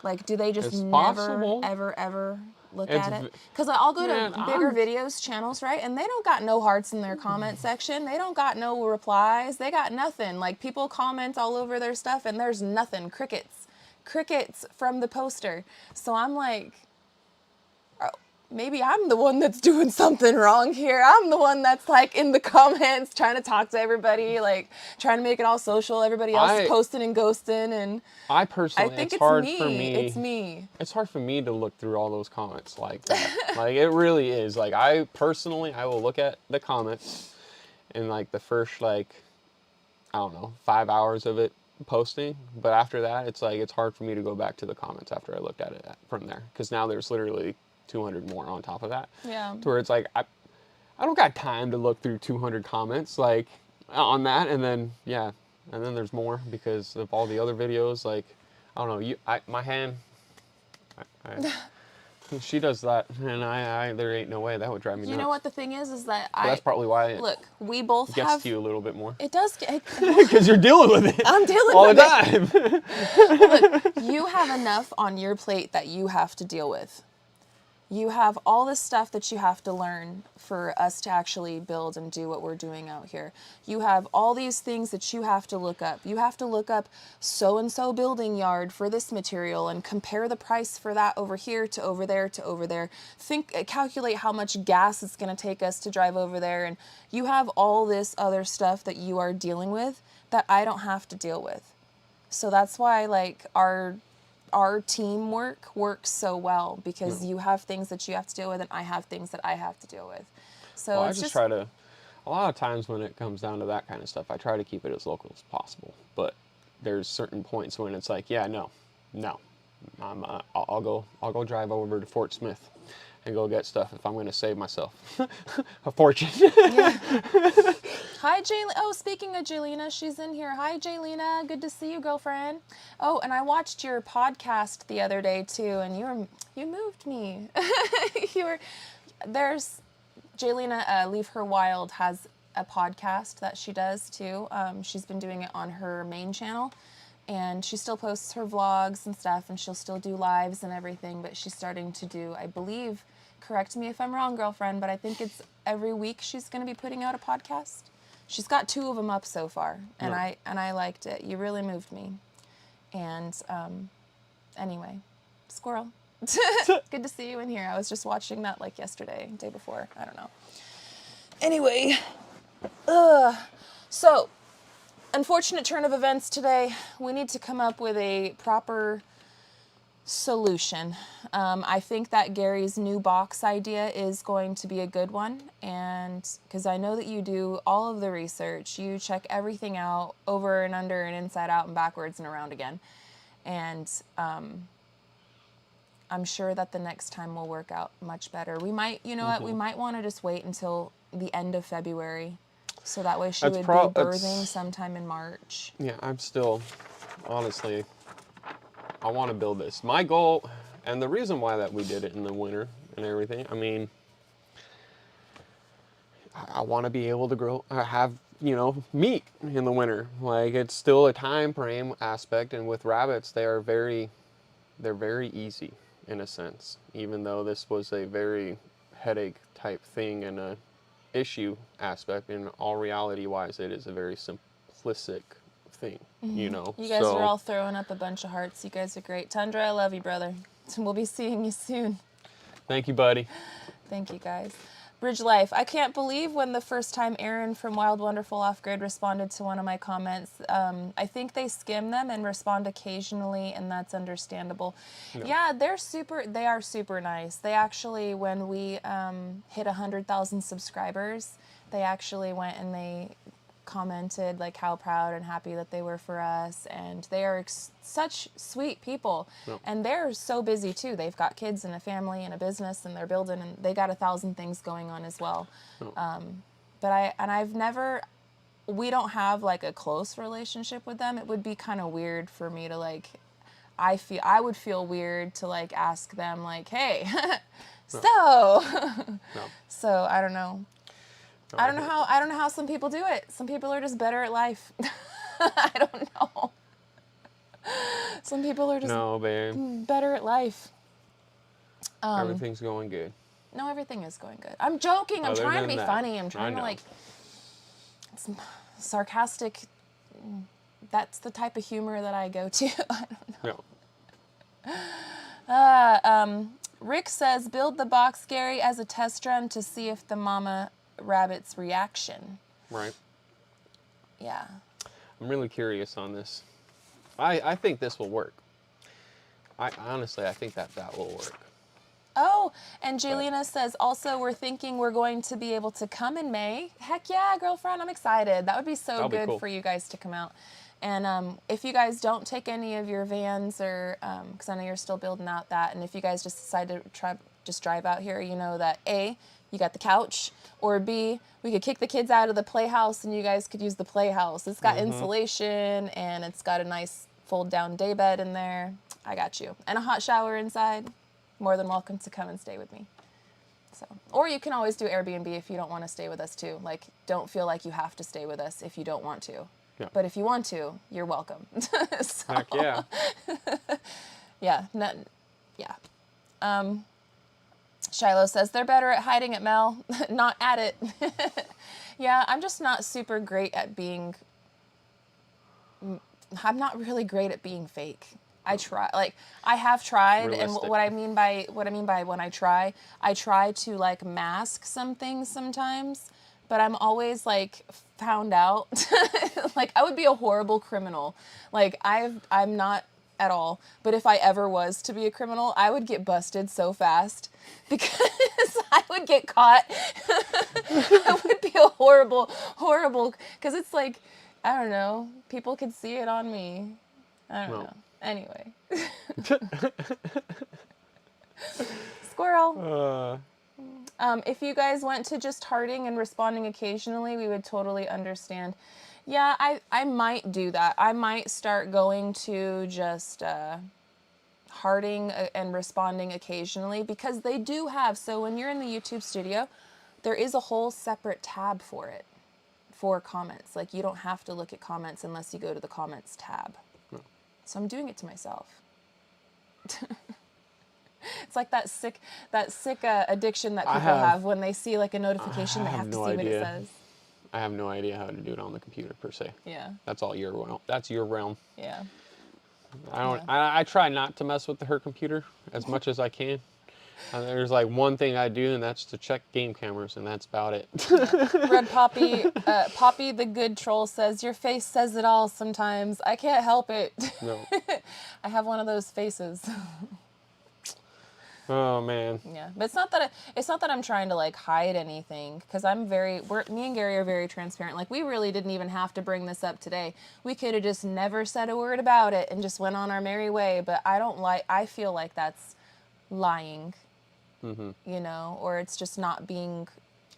Like, do they just never, ever look at it? Because I'll go to bigger videos channels, right? And they don't got no hearts in their comment section. They don't got no replies. They got nothing. Like, people comment all over their stuff and there's nothing. Crickets from the poster. So I'm like, oh, maybe I'm the one that's doing something wrong here. I'm the one that's like in the comments trying to talk to everybody, like trying to make it all social. Everybody else is posting and ghosting, and
I personally,
think
it's hard for
me.
me.
It's me.
It's hard for me to look through all those comments like that. Like, it really is. Like, I will look at the comments in like the first, like, I don't know, 5 hours of it posting. But after that, it's like, it's hard for me to go back to the comments after I looked at it from there. Because now there's literally 200 more on top of that.
Yeah.
To where it's like, I don't got time to look through 200 comments, like, on that. And then, yeah. And then there's more because of all the other videos. Like, I don't know, my hand, she does that, and there ain't no way that would drive me nuts.
You know what the thing is that
that's probably why it
we both
gets to you a little bit more.
It does get,
because you're dealing with it.
I'm dealing
all
with
the time.
Look, you have enough on your plate that you have to deal with. You have all this stuff that you have to learn for us to actually build and do what we're doing out here. You have all these things that you have to look up. You have to look up so-and-so building yard for this material and compare the price for that over here to over there to over there. Calculate how much gas it's going to take us to drive over there. And you have all this other stuff that you are dealing with that I don't have to deal with. So that's why, like, our teamwork works so well because you have things that you have to deal with and I have things that I have to deal with. So
I just try to, a lot of times when it comes down to that kind of stuff, I try to keep it as local as possible. But there's certain points when it's like, yeah, no, I'll go drive over to Fort Smith and go get stuff if I'm going to save myself a fortune.
Hi, Jaylina. Oh, speaking of Jaylina, she's in here. Hi, Jaylina. Good to see you, girlfriend. Oh, and I watched your podcast the other day too, and you moved me. Jaylina, Leave Her Wild has a podcast that she does too. She's been doing it on her main channel, and she still posts her vlogs and stuff, and she'll still do lives and everything. But she's starting to do, I believe, correct me if I'm wrong, girlfriend, but I think it's every week she's going to be putting out a podcast. She's got 2 of them up so far, and I liked it. You really moved me. And anyway, squirrel. Good to see you in here. I was just watching that like yesterday, day before. I don't know. Anyway, so unfortunate turn of events today. We need to come up with a proper solution. I think that Gary's new box idea is going to be a good one, and because I know that you do all of the research, you check everything out over and under and inside out and backwards and around again, and I'm sure that the next time will work out much better. We might, you know what, we might want to just wait until the end of February, so that way she would be birthing sometime in March.
Yeah, I'm still, honestly, I want to build this. My goal, and the reason why that we did it in the winter and everything, I mean, I want to be able to have, meat in the winter. Like, it's still a time frame aspect, and with rabbits, they're very easy in a sense, even though this was a very headache type thing and a issue aspect. In all reality wise, it is a very simplistic thing, You
guys are all throwing up a bunch of hearts. You guys are great. Tundra, I love you, brother. We'll be seeing you soon.
Thank you, buddy.
Thank you, guys. Bridge Life. I can't believe when the first time Aaron from Wild Wonderful Off Grid responded to one of my comments. I think they skim them and respond occasionally, and that's understandable.
No.
Yeah, they are super nice. They actually, when we hit 100,000 subscribers, they actually went and they commented like how proud and happy that they were for us, and they are such sweet people.
Yep.
And they're so busy too. They've got kids and a family and a business, and they're building, and they got 1,000 things going on as well.
Yep.
We don't have like a close relationship with them. It would be kind of weird for me to like, I would feel weird to like ask them like, hey, so
No.
so I don't know.
No,
I don't know how some people do it. Some people are just better at life. I don't know. Some people are just
No, babe.
better at life.
Everything's going good.
No, everything is going good. I'm joking. I'm
Other
trying to
than
be
that,
funny. I'm trying to
know.
like, it's sarcastic. That's the type of humor that I go to. I don't know.
No.
Rick says, build the box, Gary, as a test run to see if the mama rabbit's reaction.
Right.
Yeah.
I'm really curious on this. I think this will work. I think that will work.
Oh, and Jelena says, also, we're thinking we're going to be able to come in May. Heck yeah, girlfriend, I'm excited. That would be so
That'll be
good
cool.
for you guys to come out. And if you guys don't take any of your vans, or because I know you're still building out that, and if you guys just decide to just drive out here, you know that A, you got the couch, or B, we could kick the kids out of the playhouse and you guys could use the playhouse. It's got insulation, and it's got a nice fold down day bed in there. I got you. And a hot shower inside. More than welcome to come and stay with me. So, or you can always do Airbnb if you don't want to stay with us too. Like, don't feel like you have to stay with us if you don't want to.
Yeah.
But if you want to, you're welcome. So,
Heck yeah.
yeah. Shiloh says, they're better at hiding it, Mel. Not at it. Yeah, I'm just not super great at being... I'm not really great at being fake. I have tried,
Realistic.
and what I mean by when I try to like mask some things sometimes, but I'm always like found out. Like, I would be a horrible criminal. Like, I'm not at all, but if I ever was to be a criminal, I would get busted so fast because I would get caught. I would be a horrible, because it's like, I don't know, people could see it on me. I don't know. Anyway. Squirrel. If you guys went to just hearting and responding occasionally, we would totally understand. Yeah, I might do that. I might start going to just hearting and responding occasionally, because they do have, so when you're in the YouTube studio, there is a whole separate tab for it, for comments. Like, you don't have to look at comments unless you go to the comments tab. So I'm doing it to myself. It's like that sick addiction that people have when they see like a notification, they have to see what it says.
I have no idea how to do it on the computer per se.
Yeah.
That's all your realm. That's your realm.
Yeah.
I try not to mess with her computer as much as I can. There's like one thing I do, and that's to check game cameras, and that's about it.
Red Poppy, Poppy the good troll says, your face says it all sometimes. I can't help it.
No.
I have one of those faces.
Oh man.
Yeah, but it's not that I'm trying to like hide anything, because me and Gary are very transparent. Like, we really didn't even have to bring this up today. We could have just never said a word about it and just went on our merry way. But I feel like that's lying. You know, or it's just not being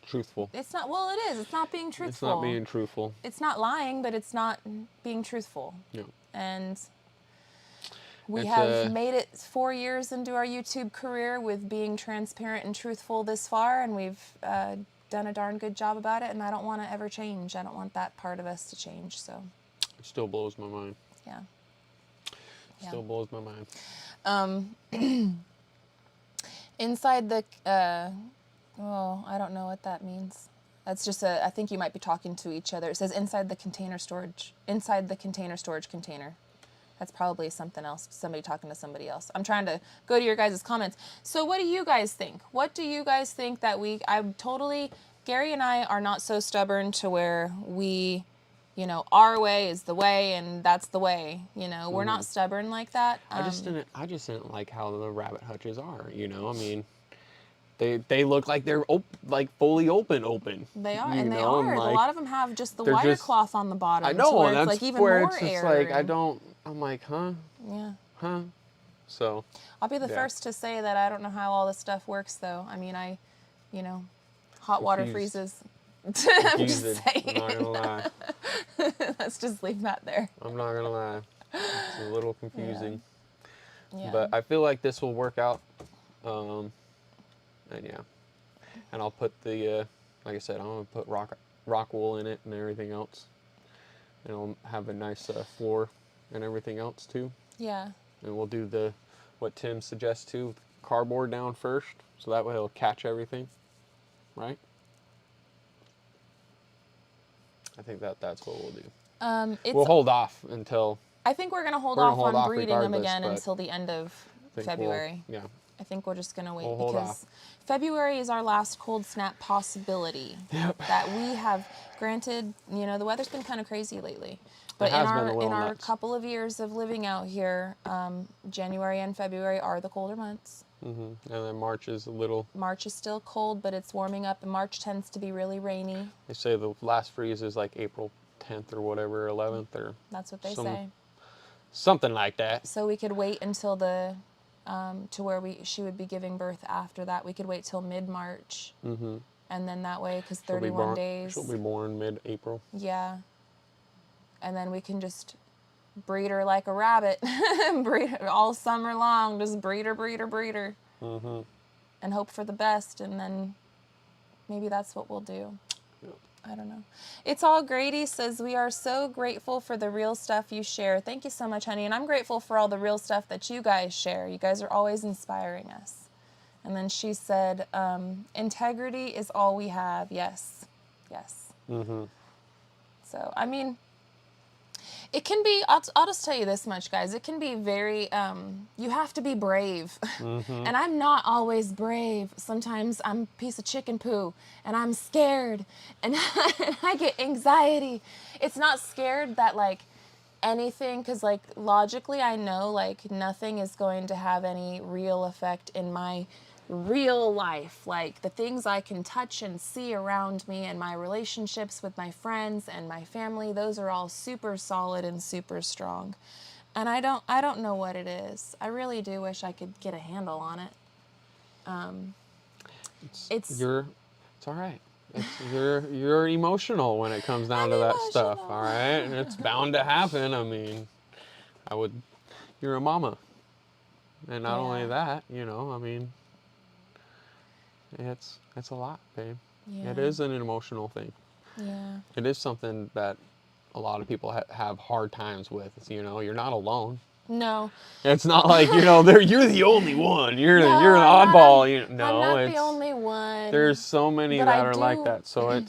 truthful.
It's not, well, it is. It's not being truthful.
It's not being truthful.
It's not lying, but it's not being truthful.
No.
And we have made it 4 years into our YouTube career with being transparent and truthful this far, and we've done a darn good job about it, and I don't want to ever change. I don't want that part of us to change, so.
It still blows my mind.
Yeah.
Still blows my mind.
Inside the, I don't know what that means. That's just I think you might be talking to each other. It says inside the container storage container. That's probably something else, somebody talking to somebody else. I'm trying to go to your guys' comments. So what do you guys think? What do you guys think that Gary and I are not so stubborn to where we, our way is the way and that's the way. We're not stubborn like that.
I just didn't like how the rabbit hutches are, I mean, they look like they're fully open.
They are,
and
they are.
like,
a lot of them have just the
they're
wire
just,
cloth on the bottom.
I know,
and
that's
it's like even
where
more
it's just
air.
like, I'm like, huh?
Yeah.
Huh? So.
I'll be the first to say that I don't know how all this stuff works, though. I mean, hot water freezes. I'm just saying.
I'm not gonna lie.
Let's just leave that there.
I'm not gonna lie. It's a little confusing.
Yeah.
But I feel like this will work out. And yeah. And I'll put the, like I said, I'm gonna put rock wool in it and everything else. And I'll have a nice floor and everything else too.
Yeah.
And we'll do what Tim suggests too, cardboard down first, so that way it'll catch everything, right? I think that's what we'll do. We'll hold off until.
I think we're gonna hold off breeding them
regardless,
again until the end of February.
Yeah.
I think we're just gonna wait
We'll
because February is our last cold snap possibility.
Yep.
That we have granted. The weather's been kind of crazy lately. But
It has been a little
in our
nuts.
couple of years of living out here, January and February are the colder months.
And then March is a little.
March is still cold, but it's warming up, and March tends to be really rainy.
They say the last freeze is like April 10th or whatever, 11th or.
That's what they say.
Something like that.
So we could wait until to where she would be giving birth after that. We could wait till mid-March, and then that way, because 31 days.
She'll be born mid-April.
Yeah. And then we can just breed her like a rabbit, breed her all summer long, just breed her, and hope for the best, and then maybe that's what we'll do.
Yep.
I don't know. It's all Grady says, we are so grateful for the real stuff you share. Thank you so much, honey, and I'm grateful for all the real stuff that you guys share. You guys are always inspiring us. And then she said, integrity is all we have. Yes. So, I mean, it can be, I'll just tell you this much, guys. It can be very, you have to be brave. And I'm not always brave. Sometimes I'm a piece of chicken poo, and I'm scared, and I get anxiety. It's not scared that, anything, because, logically I know, nothing is going to have any real effect in my real life. The things I can touch and see around me and my relationships with my friends and my family, those are all super solid and super strong. And I don't know what it is. I really do wish I could get a handle on it. It's
all right. You're emotional when it comes down to that stuff, all right? And it's bound to happen. I mean, you're a mama. And not only that, I mean, it's a lot, babe.
Yeah.
It is an emotional thing.
Yeah.
It is something that a lot of people have hard times with. You're not alone.
No.
It's not like, you're the only one. You're an oddball.
I'm not the only one.
There's so many that are like that. So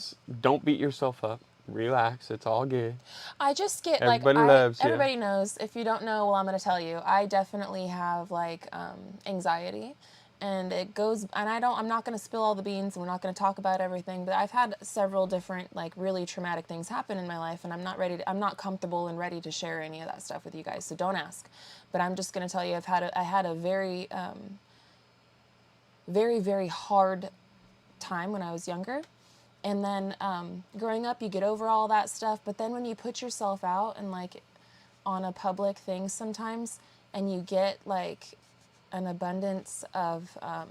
don't beat yourself up. Relax. It's all good.
I just get
everybody loves you.
Everybody knows. If you don't know, well, I'm going to tell you. I definitely have anxiety. And it goes, and I'm not going to spill all the beans, and we're not going to talk about everything, but I've had several different, really traumatic things happen in my life, and I'm not comfortable and ready to share any of that stuff with you guys, so don't ask. But I'm just going to tell you, I had a very, very, very hard time when I was younger. And then growing up, you get over all that stuff, but then when you put yourself out and, on a public thing sometimes, and you get, an abundance of, how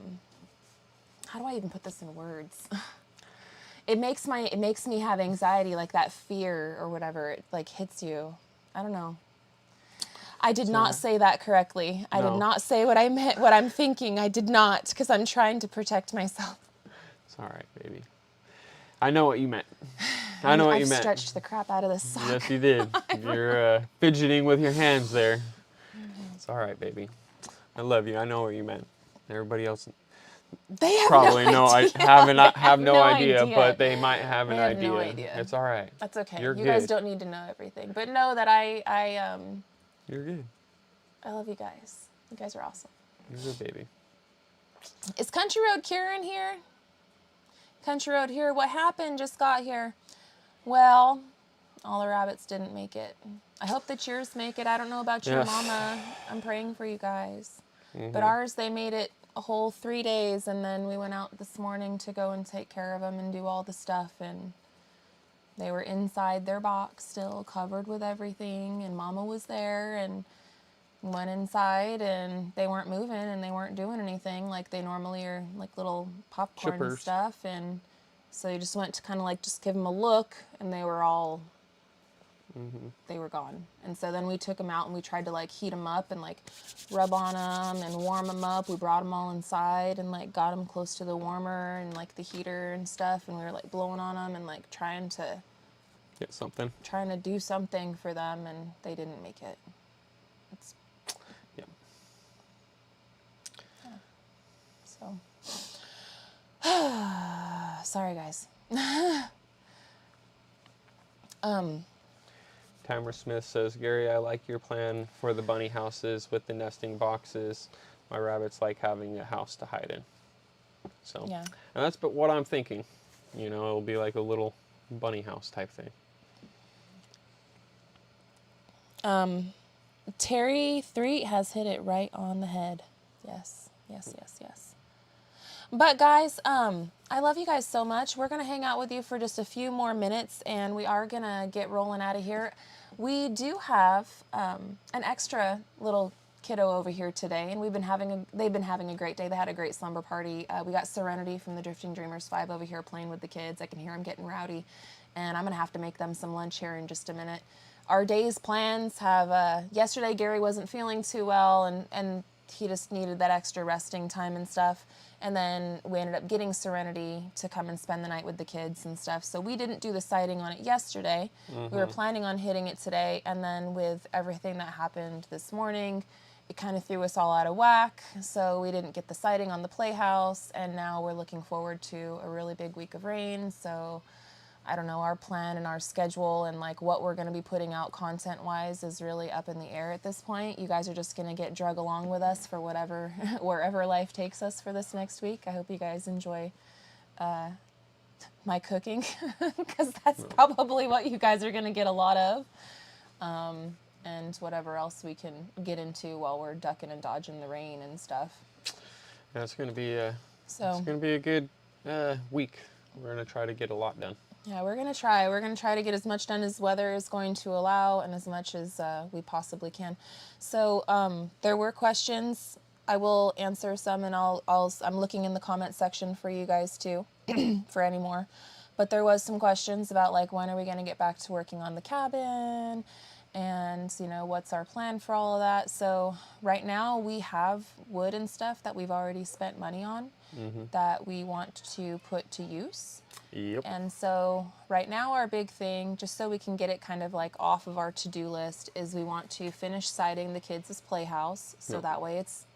do I even put this in words? It makes me have anxiety, that fear or whatever, it hits you. I don't know. I did not say that correctly. I did not say what I meant, what I'm thinking. I did not, because I'm trying to protect myself.
It's all right, baby. I know what you meant. I know what you meant.
I stretched the crap out of this sock.
Yes, you did. You're fidgeting with your hands there. It's all right, baby. I love you. I know what you meant. Everybody else
they have
probably
no idea.
have no idea, but they might have an idea.
No idea.
It's all right.
That's okay.
You're
you
good.
guys don't need to know everything, but know that I
You're good.
I love you guys. You guys are awesome.
You're a good baby.
Is Country Road Kieran here? Country Road here. What happened? Just got here. Well, all the rabbits didn't make it. I hope that yours make it. I don't know about your
Yes.
mama. I'm praying for you guys.
Mm-hmm.
But ours, they made it a whole 3 days, and then we went out this morning to go and take care of them and do all the stuff, and they were inside their box still, covered with everything, and Mama was there, and went inside, and they weren't moving, and they weren't doing anything like they normally are, like little popcorn and
Chippers.
stuff, and so you just went to kind of like just give them a look, and they were all, they were gone. And so then we took them out, and we tried to like heat them up and like rub on them and warm them up. We brought them all inside and like got them close to the warmer and like the heater and stuff, and we were like blowing on them and like trying to do something for them, and they didn't make it. It's,
Yeah.
so sorry guys.
Tamara Smith says, Gary, I like your plan for the bunny houses with the nesting boxes. My rabbits like having a house to hide in. So,
Yeah.
and that's but what I'm thinking. You know, it'll be like a little bunny house type thing.
Terry 3 has hit it right on the head. Yes. But guys, I love you guys so much. We're going to hang out with you for just a few more minutes, and we are going to get rolling out of here. We do have an extra little kiddo over here today, and they've been having a great day. They had a great slumber party. We got Serenity from the Drifting Dreamers 5 over here playing with the kids. I can hear them getting rowdy, and I'm going to have to make them some lunch here in just a minute. Our day's plans have, yesterday Gary wasn't feeling too well, and he just needed that extra resting time and stuff. And then we ended up getting Serenity to come and spend the night with the kids and stuff. So we didn't do the sighting on it yesterday. We were planning on hitting it today. And then with everything that happened this morning, it kind of threw us all out of whack. So we didn't get the sighting on the playhouse. And now we're looking forward to a really big week of rain. So I don't know, our plan and our schedule and like what we're going to be putting out content wise is really up in the air at this point. You guys are just going to get drug along with us for whatever, wherever life takes us for this next week. I hope you guys enjoy my cooking because that's probably what you guys are going to get a lot of. And whatever else we can get into while we're ducking and dodging the rain and stuff.
Yeah, it's going to be a good week. We're going to try to get a lot done.
Yeah, we're going to try. We're going to try to get as much done as weather is going to allow and as much as we possibly can. So there were questions. I will answer some, and I'm looking in the comment section for you guys too, for any more. But there was some questions about like when are we going to get back to working on the cabin, and you know what's our plan for all of that. So right now we have wood and stuff that we've already spent money on that we want to put to use.
Yep.
And so right now our big thing, just so we can get it kind of like off of our to-do list, is we want to finish siding the kids' playhouse. So that way it's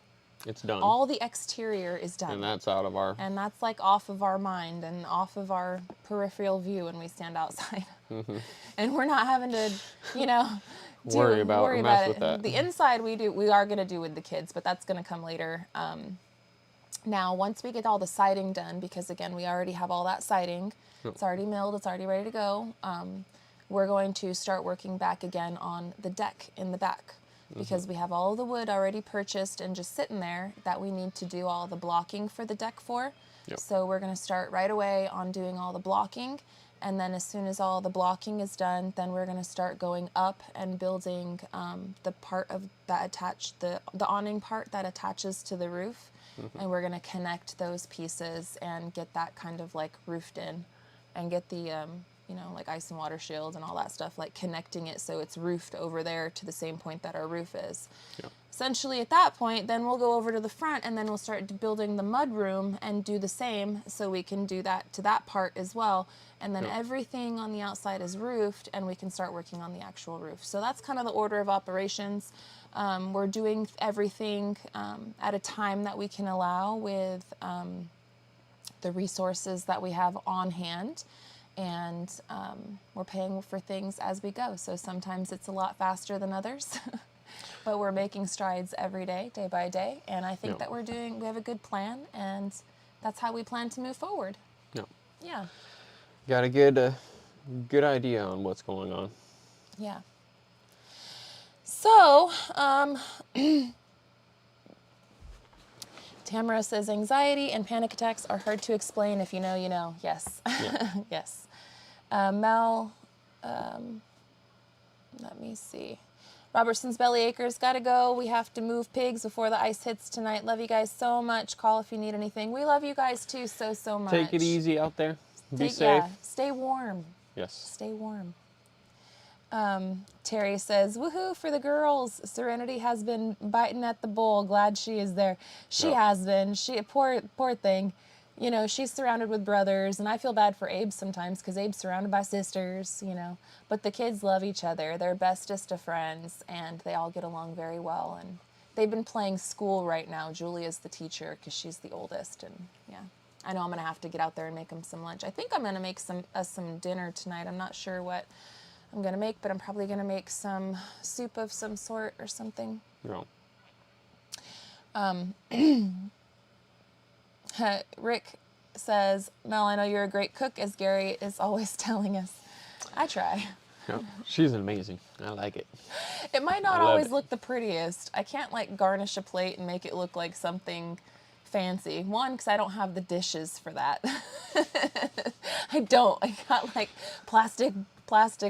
done.
all the exterior is done.
And that's out of our...
And that's like off of our mind and off of our peripheral view when we stand outside. And we're not having to, you know,
worry about mess with that.
The inside we are going to do with the kids, but that's going to come later. Now, once we get all the siding done, because again, we already have all that siding, it's already milled, it's already ready to go, we're going to start working back again on the deck in the back, because we have all the wood already purchased and just sitting there that we need to do all the blocking for the deck for.
Yep.
So we're going to start right away on doing all the blocking, and then as soon as all the blocking is done, then we're going to start going up and building the part of that the awning part that attaches to the roof. And we're going to connect those pieces and get that kind of like roofed in and get the, you know, like ice and water shield and all that stuff, like connecting it so it's roofed over there to the same point that our roof is.
Yep.
Essentially at that point, then we'll go over to the front and then we'll start building the mud room and do the same so we can do that to that part as well. And then everything on the outside is roofed and we can start working on the actual roof. So that's kind of the order of operations. We're doing everything at a time that we can allow with the resources that we have on hand. And we're paying for things as we go. So sometimes it's a lot faster than others. But we're making strides every day, day by day. And I think
Yeah.
that we have a good plan, and that's how we plan to move forward.
Yeah.
Yeah.
Got a good idea on what's going on.
Yeah. So, Tamara says, anxiety and panic attacks are hard to explain. If you know, you know. Yes.
Yeah.
Yes. Mel, let me see. Robertson's Belly Acres, gotta go. We have to move pigs before the ice hits tonight. Love you guys so much. Call if you need anything. We love you guys too so much.
Take it easy out there. Be safe.
Yeah, stay warm.
Yes.
Stay warm. Terry says, woohoo for the girls. Serenity has been biting at the bowl. Glad she is there. She has been. Poor thing. You know, she's surrounded with brothers, and I feel bad for Abe sometimes because Abe's surrounded by sisters, you know. But the kids love each other. They're bestest of friends, and they all get along very well. And they've been playing school right now. Julia's the teacher because she's the oldest, and yeah. I know I'm going to have to get out there and make them some lunch. I think I'm going to make some dinner tonight. I'm not sure what I'm going to make, but I'm probably going to make some soup of some sort or something.
Yeah.
Rick says, Mel, I know you're a great cook, as Gary is always telling us. I try.
Yeah. She's amazing. I like it.
It might not
love
always
it.
look the prettiest. I can't like garnish a plate and make it look like something fancy. One, because I don't have the dishes for that. I don't. I got like plastic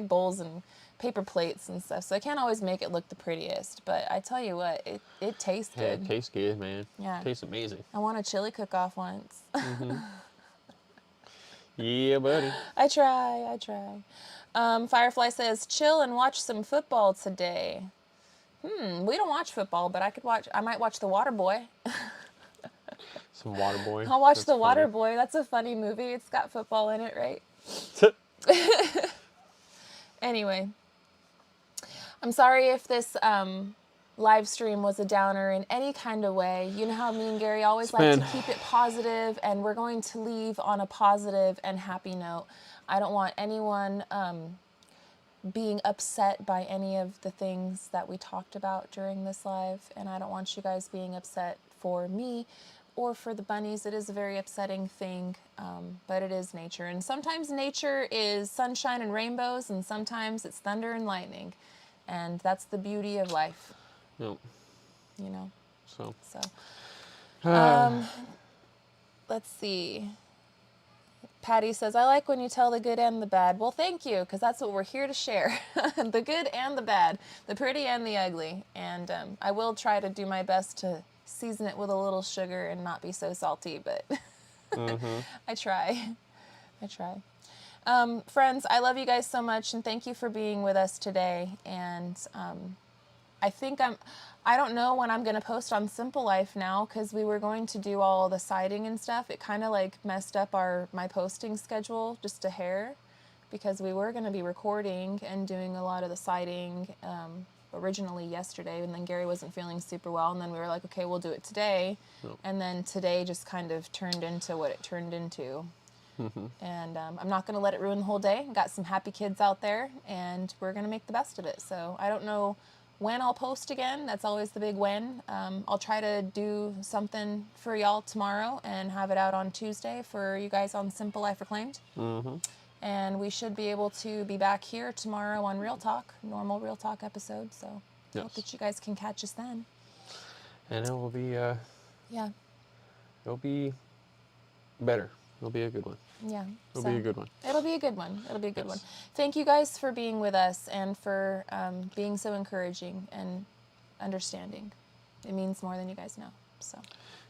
bowls and paper plates and stuff, so I can't always make it look the prettiest. But I tell you what, it tastes
Hey,
good.
it tastes good, man.
Yeah.
Tastes amazing.
I want a chili cook-off once.
Yeah, buddy.
I try. Firefly says, chill and watch some football today. We don't watch football, but I might watch The Waterboy.
Some Waterboy.
I'll watch
That's
The
funny.
Waterboy. That's a funny movie. It's got football in it, right? Anyway, I'm sorry if this live stream was a downer in any kind of way. You know how me and Gary always like to keep it positive, and we're going to leave on a positive and happy note. I don't want anyone being upset by any of the things that we talked about during this live, and I don't want you guys being upset for me or for the bunnies. It is a very upsetting thing, but it is nature. And sometimes nature is sunshine and rainbows, and sometimes it's thunder and lightning. And that's the beauty of life,
Yep.
you know?
So.
Let's see. Patty says, I like when you tell the good and the bad. Well, thank you, because that's what we're here to share. The good and the bad, the pretty and the ugly. And I will try to do my best to season it with a little sugar and not be so salty, but I try. Friends, I love you guys so much, and thank you for being with us today. And I don't know when I'm going to post on Simple Life now, because we were going to do all the siding and stuff. It kind of like messed up my posting schedule just a hair, because we were going to be recording and doing a lot of the siding originally yesterday, and then Gary wasn't feeling super well, and then we were like, okay, we'll do it today. And then today just kind of turned into what it turned into. And I'm not going to let it ruin the whole day. Got some happy kids out there, and we're going to make the best of it. So I don't know when I'll post again. That's always the big when. I'll try to do something for y'all tomorrow and have it out on Tuesday for you guys on Simple Life Reclaimed. And we should be able to be back here tomorrow on Real Talk, normal Real Talk episode. So hope that you guys can catch us then.
And it will be,
Yeah.
it'll be better. It'll be a good one.
Yeah.
It'll be a good one.
It'll be a good one. Thank you guys for being with us and for being so encouraging and understanding. It means more than you guys know. So.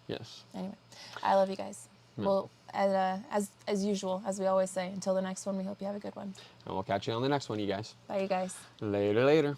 Yes.
Anyway, I love you guys.
Yeah.
Well, as usual, as we always say, until the next one, we hope you have a good one.
And we'll catch you on the next one, you guys.
Bye, you guys.
Later.